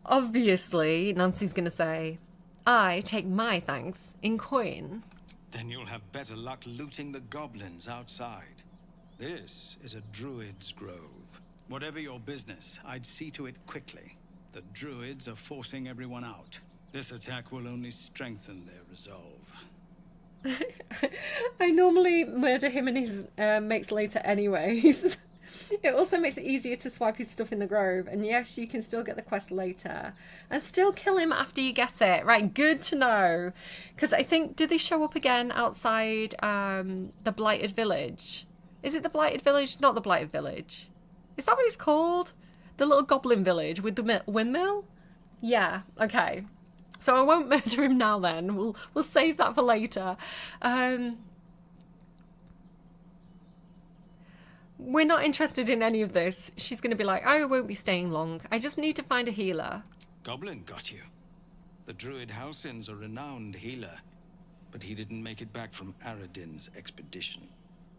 Obviously, Nancy's gonna say, I take my thanks in coin. Then you'll have better luck looting the goblins outside. This is a druid's grove. Whatever your business, I'd see to it quickly. The druids are forcing everyone out. This attack will only strengthen their resolve. I normally murder him and his mates later anyways. It also makes it easier to swipe his stuff in the grove. And yes, you can still get the quest later. And still kill him after you get it. Right, good to know. Because I think, do they show up again outside the Blighted Village? Is it the Blighted Village? Not the Blighted Village. Is that what it's called? The little goblin village with the windmill? Yeah, okay. So I won't murder him now then. We'll save that for later. We're not interested in any of this. She's going to be like, I won't be staying long. I just need to find a healer. Goblin got you. The druid Halsin's a renowned healer, but he didn't make it back from Aradin's expedition.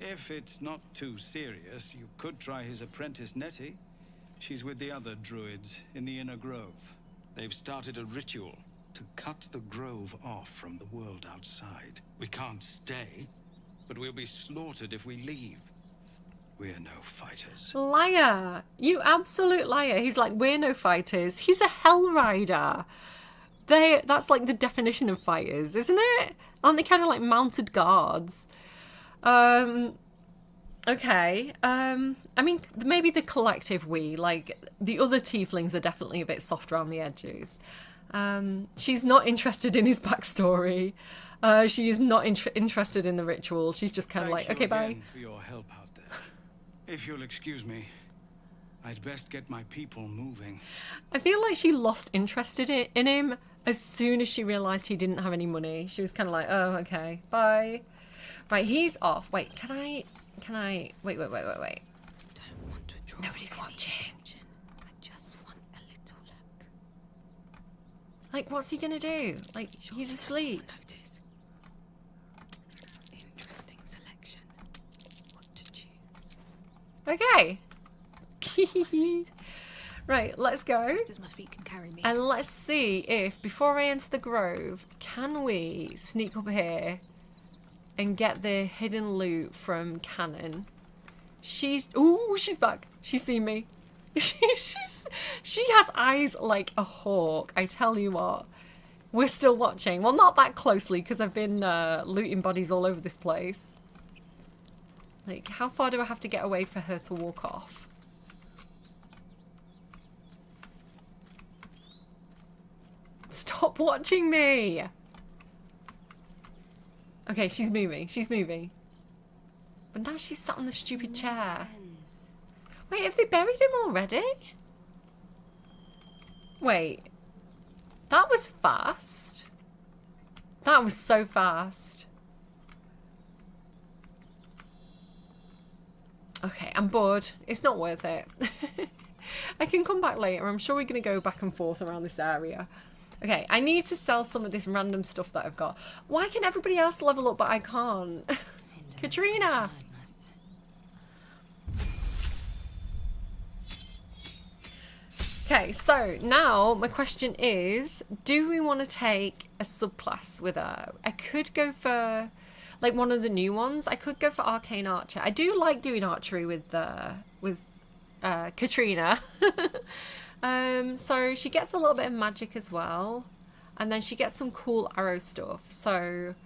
If it's not too serious, you could try his apprentice Nettie. She's with the other druids in the inner grove. They've started a ritual to cut the grove off from the world outside. We can't stay, but we'll be slaughtered if we leave. We're no fighters. Liar. You absolute liar. He's like, we're no fighters. He's a hell rider. That's like the definition of fighters, isn't it? Aren't they kind of like mounted guards? Okay. I mean, maybe the collective we, like, the other tieflings are definitely a bit soft around the edges. She's not interested in his backstory. She is not interested in the ritual. She's just kind of like, okay, bye. For your help out there. If you'll excuse me, I'd best get my people moving. I feel like she lost interest in him as soon as she realised he didn't have any money. She was kind of like, oh, okay, bye. Right, he's off. Wait, can I, wait. Don't want to draw Nobody's watching. Attention. I just want a little look. Like, what's he gonna do? Like, he's asleep. Notice. Interesting selection. What to choose? Okay. Right, let's go. As my feet can carry me. And let's see if, before I enter the grove, can we sneak up here and get the hidden loot from Cannon? Ooh, she's back. She's seen me. She has eyes like a hawk, I tell you what. We're still watching. Well, not that closely, because I've been looting bodies all over this place. Like, how far do I have to get away for her to walk off? Stop watching me! Okay, she's moving. She's moving. But now she's sat on the stupid chair. Wait, have they buried him already? Wait. That was fast. That was so fast. Okay, I'm bored. It's not worth it. I can come back later. I'm sure we're going to go back and forth around this area. Okay, I need to sell some of this random stuff that I've got. Why can everybody else level up but I can't? Katrina! Okay, so now my question is, do we want to take a subclass with her? I could go for like one of the new ones. I could go for Arcane Archer. I do like doing archery with Katrina. So she gets a little bit of magic as well. And then she gets some cool arrow stuff. So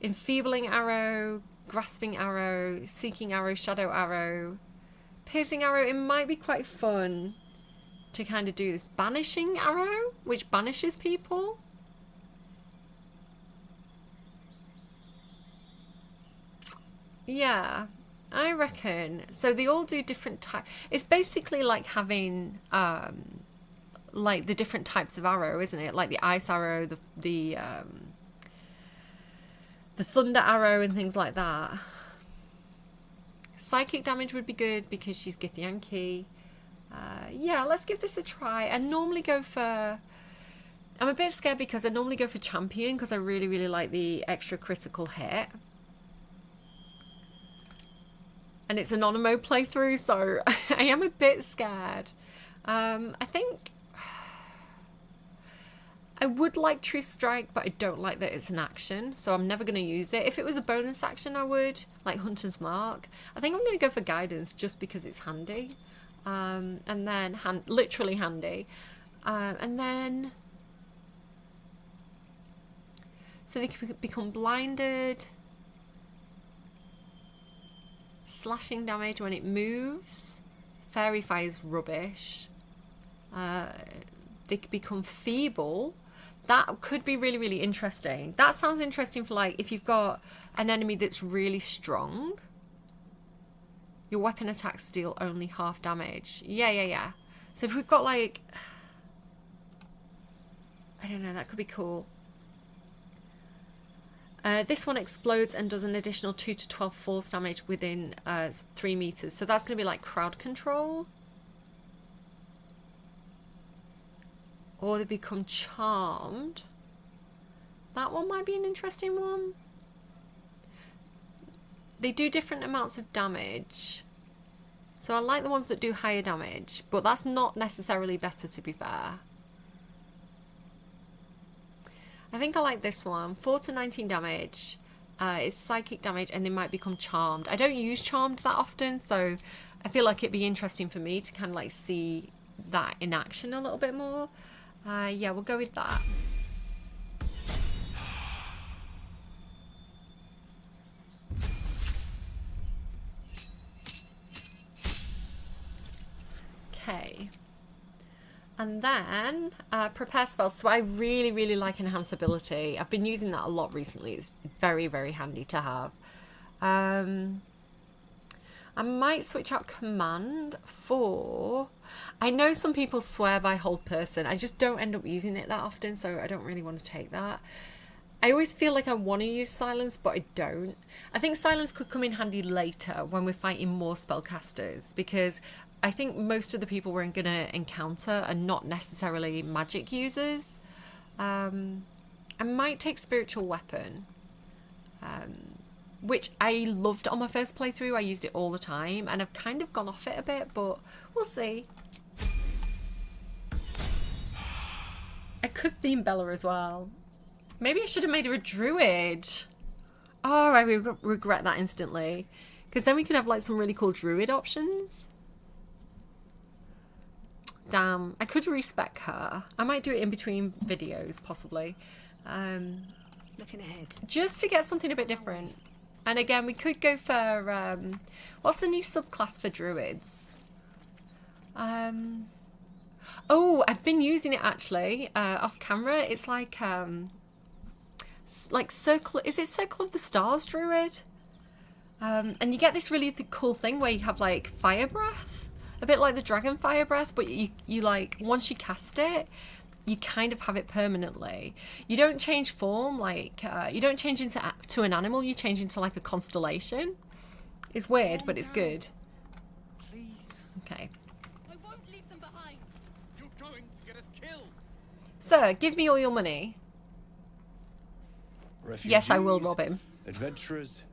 enfeebling arrow, grasping arrow, seeking arrow, shadow arrow, piercing arrow. It might be quite fun to kind of do this. Banishing arrow, which banishes people. Yeah, I reckon. So they all do different types. It's basically like having like the different types of arrow, isn't it? Like the ice arrow, the thunder arrow and things like that. Psychic damage would be good because she's Githyanki. Yeah, let's give this a try. I normally go for... I'm a bit scared because I normally go for champion because I really, really like the extra critical hit. And it's an Unamo playthrough, so I am a bit scared. I think I would like True Strike, but I don't like that it's an action, so I'm never going to use it. If it was a bonus action, I would, like Hunter's Mark. I think I'm going to go for Guidance just because it's handy. And then, literally handy. And then... So they can become blinded. Slashing damage when it moves. Fairy Fire is rubbish. They could become feeble. That could be really, really interesting. That sounds interesting for like if you've got an enemy that's really strong. Your weapon attacks deal only half damage. Yeah. So if we've got like... I don't know, that could be cool. This one explodes and does an additional 2 to 12 force damage within 3 meters. So that's going to be like crowd control. Or they become charmed. That one might be an interesting one. They do different amounts of damage. So I like the ones that do higher damage. But that's not necessarily better, to be fair. I think I like this one. 4 to 19 damage. It's psychic damage and they might become charmed. I don't use charmed that often, so I feel like it'd be interesting for me to kind of like see that in action a little bit more. Yeah, we'll go with that. Okay. And then prepare spells. So I really, really like enhance ability. I've been using that a lot recently. It's very, very handy to have. I might switch out command for... I know some people swear by hold person. I just don't end up using it that often, so I don't really want to take that. I always feel like I want to use silence, but I don't. I think silence could come in handy later when we're fighting more spellcasters, because I think most of the people we're going to encounter are not necessarily magic users. I might take spiritual weapon, which I loved on my first playthrough. I used it all the time, and I've kind of gone off it a bit, but we'll see. I could theme Bella as well. Maybe I should have made her a druid. Oh, I regret that instantly, because then we could have like some really cool druid options. Damn, I could respec her. I might do it in between videos, possibly. Looking ahead. Just to get something a bit different. And again, we could go for... what's the new subclass for druids? Oh, I've been using it actually, off camera. It's like Circle... Is it Circle of the Stars druid? And you get this really cool thing where you have like fire breath. A bit like the dragon fire breath, but you like, once you cast it, you kind of have it permanently. You don't change form, like, you don't change into to an animal, you change into like a constellation. It's weird, but it's good. Please. Okay. I won't leave them behind. You're going to get us killed. Sir, give me all your money. Yes, I will rob him. Adventurers.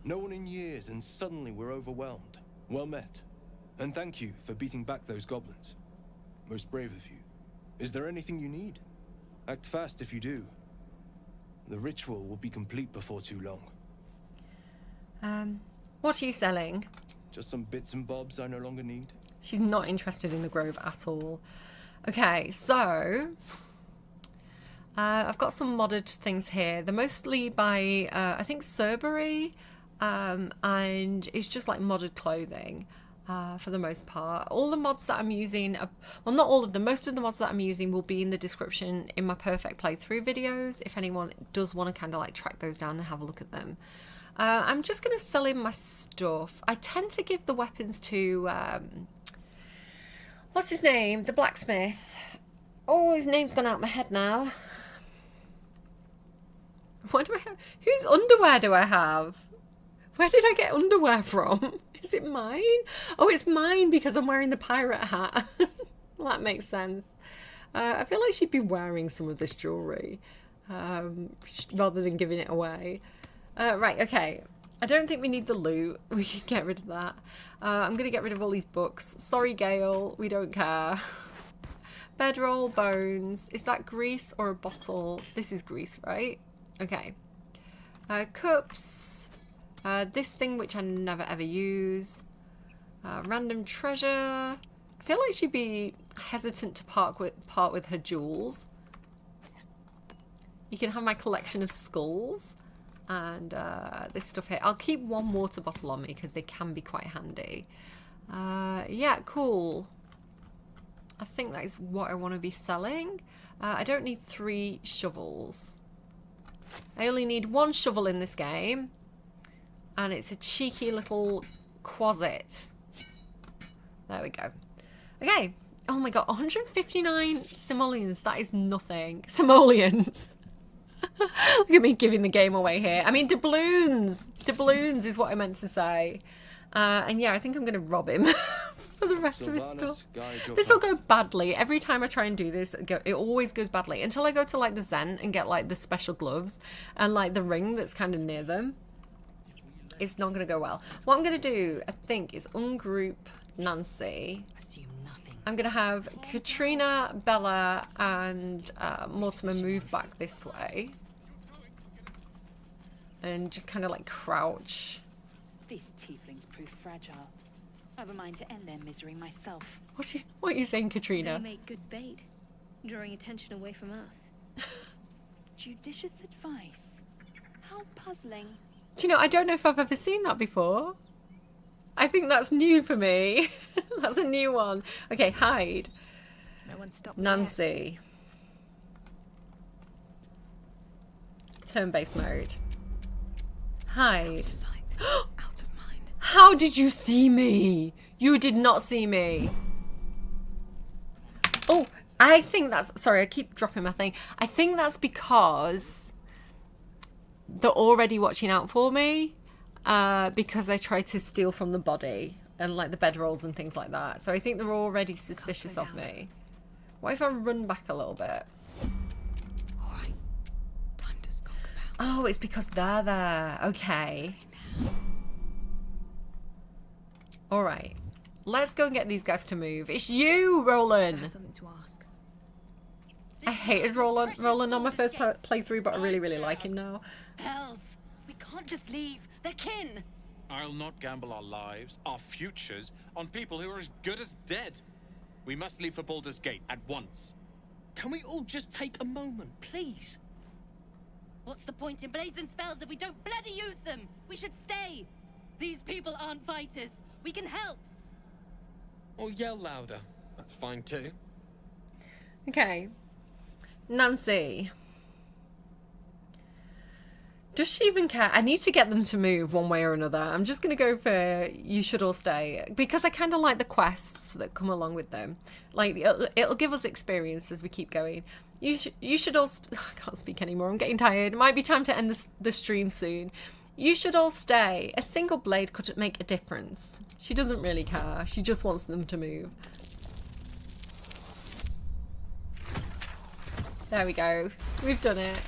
No one in years, and suddenly we're overwhelmed. Well met. And thank you for beating back those goblins. Most brave of you. Is there anything you need? Act fast if you do. The ritual will be complete before too long. What are you selling? Just some bits and bobs I no longer need. She's not interested in the grove at all. Okay, so I've got some modded things here. They're mostly by, I think, Cerberry, and it's just like modded clothing for the most part. All the mods that I'm using, well, not all of them, most of the mods that I'm using will be in the description in my perfect playthrough videos if anyone does want to kind of like track those down and have a look at them. I'm just going to sell in my stuff. I tend to give the weapons to, what's his name? The blacksmith. Oh, his name's gone out of my head now. What do I have? Whose underwear do I have? Where did I get underwear from? Is it mine? Oh, it's mine because I'm wearing the pirate hat. Well, that makes sense. I feel like she'd be wearing some of this jewellery rather than giving it away. Right, okay. I don't think we need the loot. We can get rid of that. I'm going to get rid of all these books. Sorry, Gale. We don't care. Bedroll, bones. Is that grease or a bottle? This is grease, right? Okay. Cups. This thing which I never ever use. Random treasure. I feel like she'd be hesitant to part with her jewels. You can have my collection of skulls. And this stuff here. I'll keep one water bottle on me because they can be quite handy. Yeah, cool. I think that is what I want to be selling. I don't need 3 shovels. I only need 1 shovel in this game. And it's a cheeky little quasit. There we go. Okay. Oh my god, 159 simoleons. That is nothing. Simoleons. Look at me giving the game away here. I mean, doubloons. Doubloons is what I meant to say. And yeah, I think I'm going to rob him for the rest of his stuff. This will go badly. Every time I try and do this, it always goes badly. Until I go to like the Zen and get like the special gloves and like the ring that's kind of near them. It's not going to go well. What I'm going to do, I think, is ungroup Nancee. Assume nothing. I'm going to have Katrina, Bella, and Mortimer move back this way. And just kind of like crouch. These tieflings prove fragile. I've a mind to end their misery myself. What are you saying, Katrina? They make good bait, drawing attention away from us. Judicious advice. How puzzling. Do you know, I don't know if I've ever seen that before. I think that's new for me. That's a new one. Okay, hide. No one stopped Nancee. Turn-based mode. Hide. Out of sight, out of mind. How did you see me? You did not see me. Oh, I think that's... Sorry, I keep dropping my thing. I think that's because they're already watching out for me because I tried to steal from the body and like the bedrolls and things like that. So I think they're already suspicious of me. What if I run back a little bit? Alright, time to skulk about. Oh, it's because they're there. Okay. Alright. Let's go and get these guys to move. It's you, Roland! I have something to ask. I hated Roland on my first playthrough, but I really, really like him now. Hells, we can't just leave. They're kin. I'll not gamble our lives, our futures, on people who are as good as dead. We must leave for Baldur's Gate at once. Can we all just take a moment, please? What's the point in blazing spells if we don't bloody use them? We should stay. These people aren't fighters. We can help. Or yell louder. That's fine too. Okay. Nancee. Does she even care? I need to get them to move one way or another. I'm just going to go for you should all stay. Because I kind of like the quests that come along with them. Like, it'll give us experience as we keep going. You should all... I can't speak anymore. I'm getting tired. It might be time to end the stream soon. You should all stay. A single blade could make a difference. She doesn't really care. She just wants them to move. There we go. We've done it.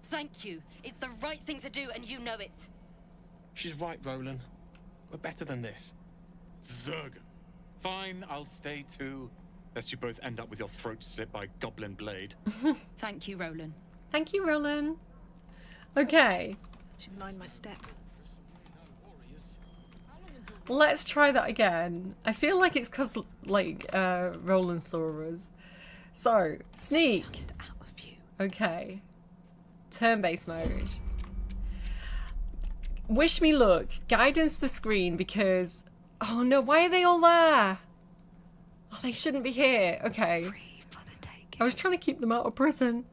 Thank you. It's the right thing to do, and you know it. She's right, Roland. We're better than this. Zerg. Fine, I'll stay too. Lest you both end up with your throat slit by goblin blade. Thank you, Roland. Thank you, Roland. Okay. Should mind my step. Let's try that again. I feel like it's because, like, Roland saw us. So, sneak. Okay. Turn-based mode. Wish me luck. Guidance the screen because... Oh no, why are they all there? Oh, they shouldn't be here. Okay. I was trying to keep them out of prison.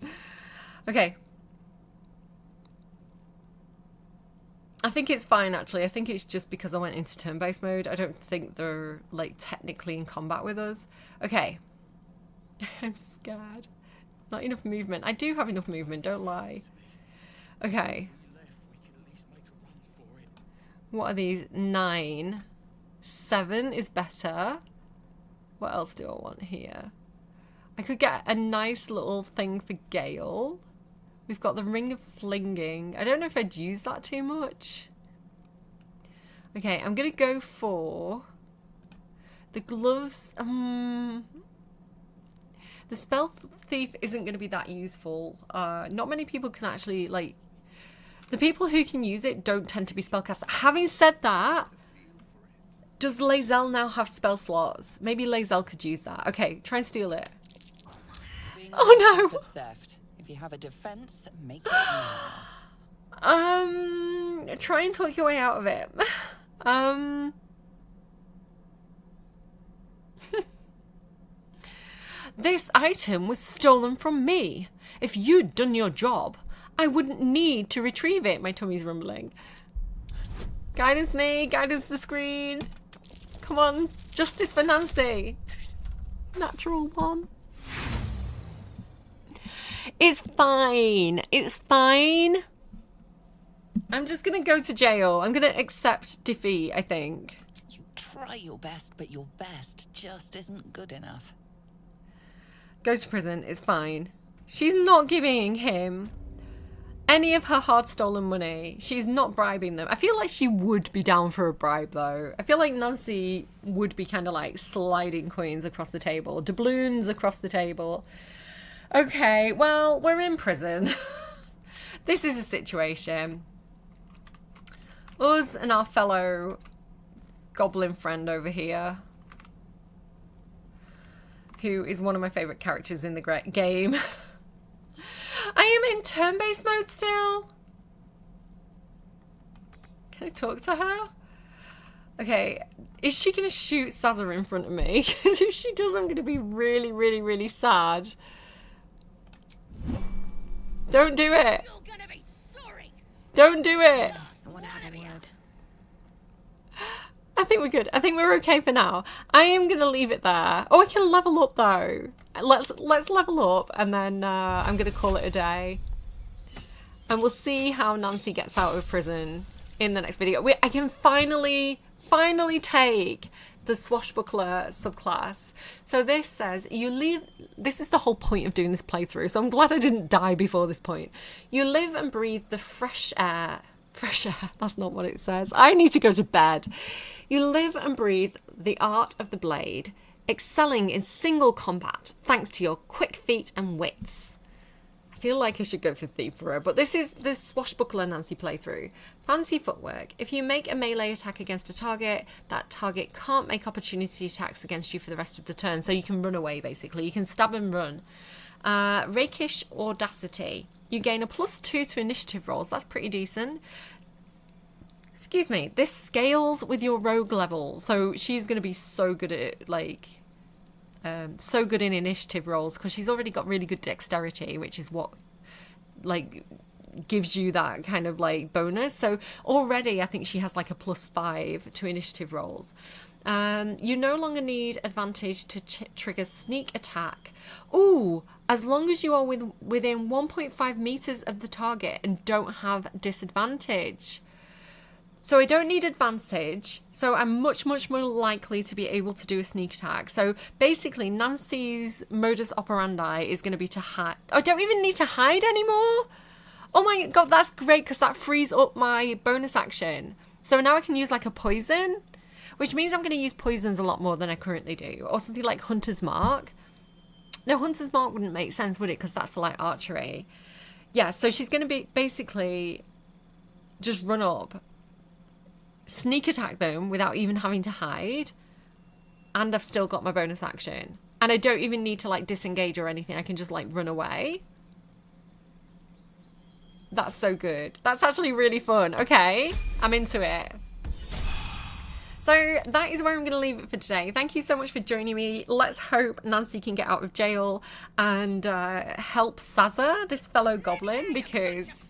Okay. I think it's fine, actually. I think it's just because I went into turn-based mode. I don't think they're, like, technically in combat with us. Okay. I'm scared. Not enough movement. I do have enough movement, don't lie. Okay. What are these? 9. 7 is better. What else do I want here? I could get a nice little thing for Gale. We've got the Ring of Flinging. I don't know if I'd use that too much. Okay, I'm going to go for the gloves. The Spell Thief isn't going to be that useful. Not many people can actually, like... The people who can use it don't tend to be spellcasters. Having said that, does Lae'zel now have spell slots? Maybe Lae'zel could use that. Okay, try and steal it. Oh no! For theft. If you have a defense, make it now. Try and talk your way out of it. This item was stolen from me. If you'd done your job, I wouldn't need to retrieve it. My tummy's rumbling. Guidance me, guidance the screen. Come on, justice for Nancee. Natural one. It's fine. It's fine. I'm just gonna go to jail. I'm gonna accept defeat, I think. You try your best, but your best just isn't good enough. Go to prison. It's fine. She's not giving him any of her hard stolen money. She's not bribing them. I feel like she would be down for a bribe, though. I feel like Nancee would be kind of like sliding coins across the table. Doubloons across the table. Okay, well, we're in prison. This is a situation. Us and our fellow goblin friend over here, who is one of my favourite characters in the game. I am in turn-based mode still. Can I talk to her? Okay, is she going to shoot Sazza in front of me? Because if she does, I'm going to be really, really, really sad. Don't do it. You're gonna be sorry. Don't do it. I want to have a word. I think we're good. I think we're okay for now. I am going to leave it there. Oh, I can level up though. Let's level up and then I'm going to call it a day. And we'll see how Nancee gets out of prison in the next video. I can finally take the Swashbuckler subclass. So this says you leave... This is the whole point of doing this playthrough, so I'm glad I didn't die before this point. You live and breathe the fresh air. Fresh air, that's not what it says. I need to go to bed. You live and breathe the art of the blade, excelling in single combat thanks to your quick feet and wits. I feel like I should go for Thief for her, but this is the Swashbuckler Nancee playthrough. Fancy footwork. If you make a melee attack against a target, that target can't make opportunity attacks against you for the rest of the turn, so you can run away, basically. You can stab and run. Rakish Audacity. You gain a +2 to initiative rolls. That's pretty decent. Excuse me. This scales with your rogue level, so she's going to be so good at, like... so good in initiative rolls because she's already got really good dexterity, which is what like gives you that kind of like bonus. So already I think she has like a +5 to initiative rolls. You no longer need advantage to trigger sneak attack. Ooh, as long as you are within 1.5 meters of the target and don't have disadvantage. So I don't need advantage, so I'm much more likely to be able to do a sneak attack. So basically Nancee's modus operandi is going to be to hide. I don't even need to hide anymore. Oh my god, that's great, because that frees up my bonus action. So now I can use like a poison, which means I'm going to use poisons a lot more than I currently do. Or something like Hunter's Mark. No, Hunter's Mark wouldn't make sense, would it? Because that's for like archery. Yeah, so she's going to be basically just run up, sneak attack them without even having to hide, and I've still got my bonus action. And I don't even need to like disengage or anything. I can just like run away. That's so good. That's actually really fun. Okay, I'm into it. So that is where I'm going to leave it for today. Thank you so much for joining me. Let's hope Nancee can get out of jail and help Sazza, this fellow goblin, because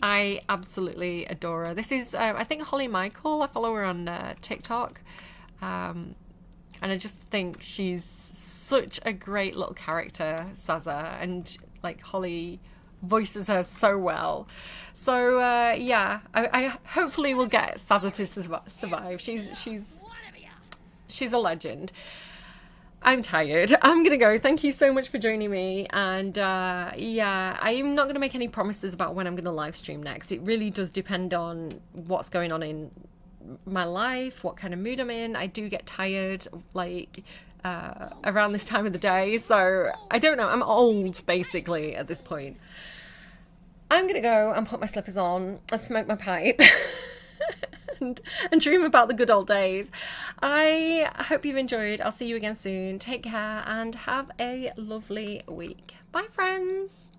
I absolutely adore her. This is, I think, Holly Michael. I follow her on TikTok. And I just think she's such a great little character, Sazza. And, like, Holly voices her so well. So yeah, I hopefully will get Sazza to survive. She's a legend. I'm tired. I'm gonna go. Thank you so much for joining me. And yeah, I'm not gonna make any promises about when I'm gonna live stream next. It really does depend on what's going on in my life, what kind of mood I'm in. I do get tired like around this time of the day, so I don't know. I'm old basically at this point. I'm gonna go and put my slippers on and smoke my pipe and dream about the good old days. I hope you've enjoyed. I'll see you again soon. Take care and have a lovely week. Bye, friends.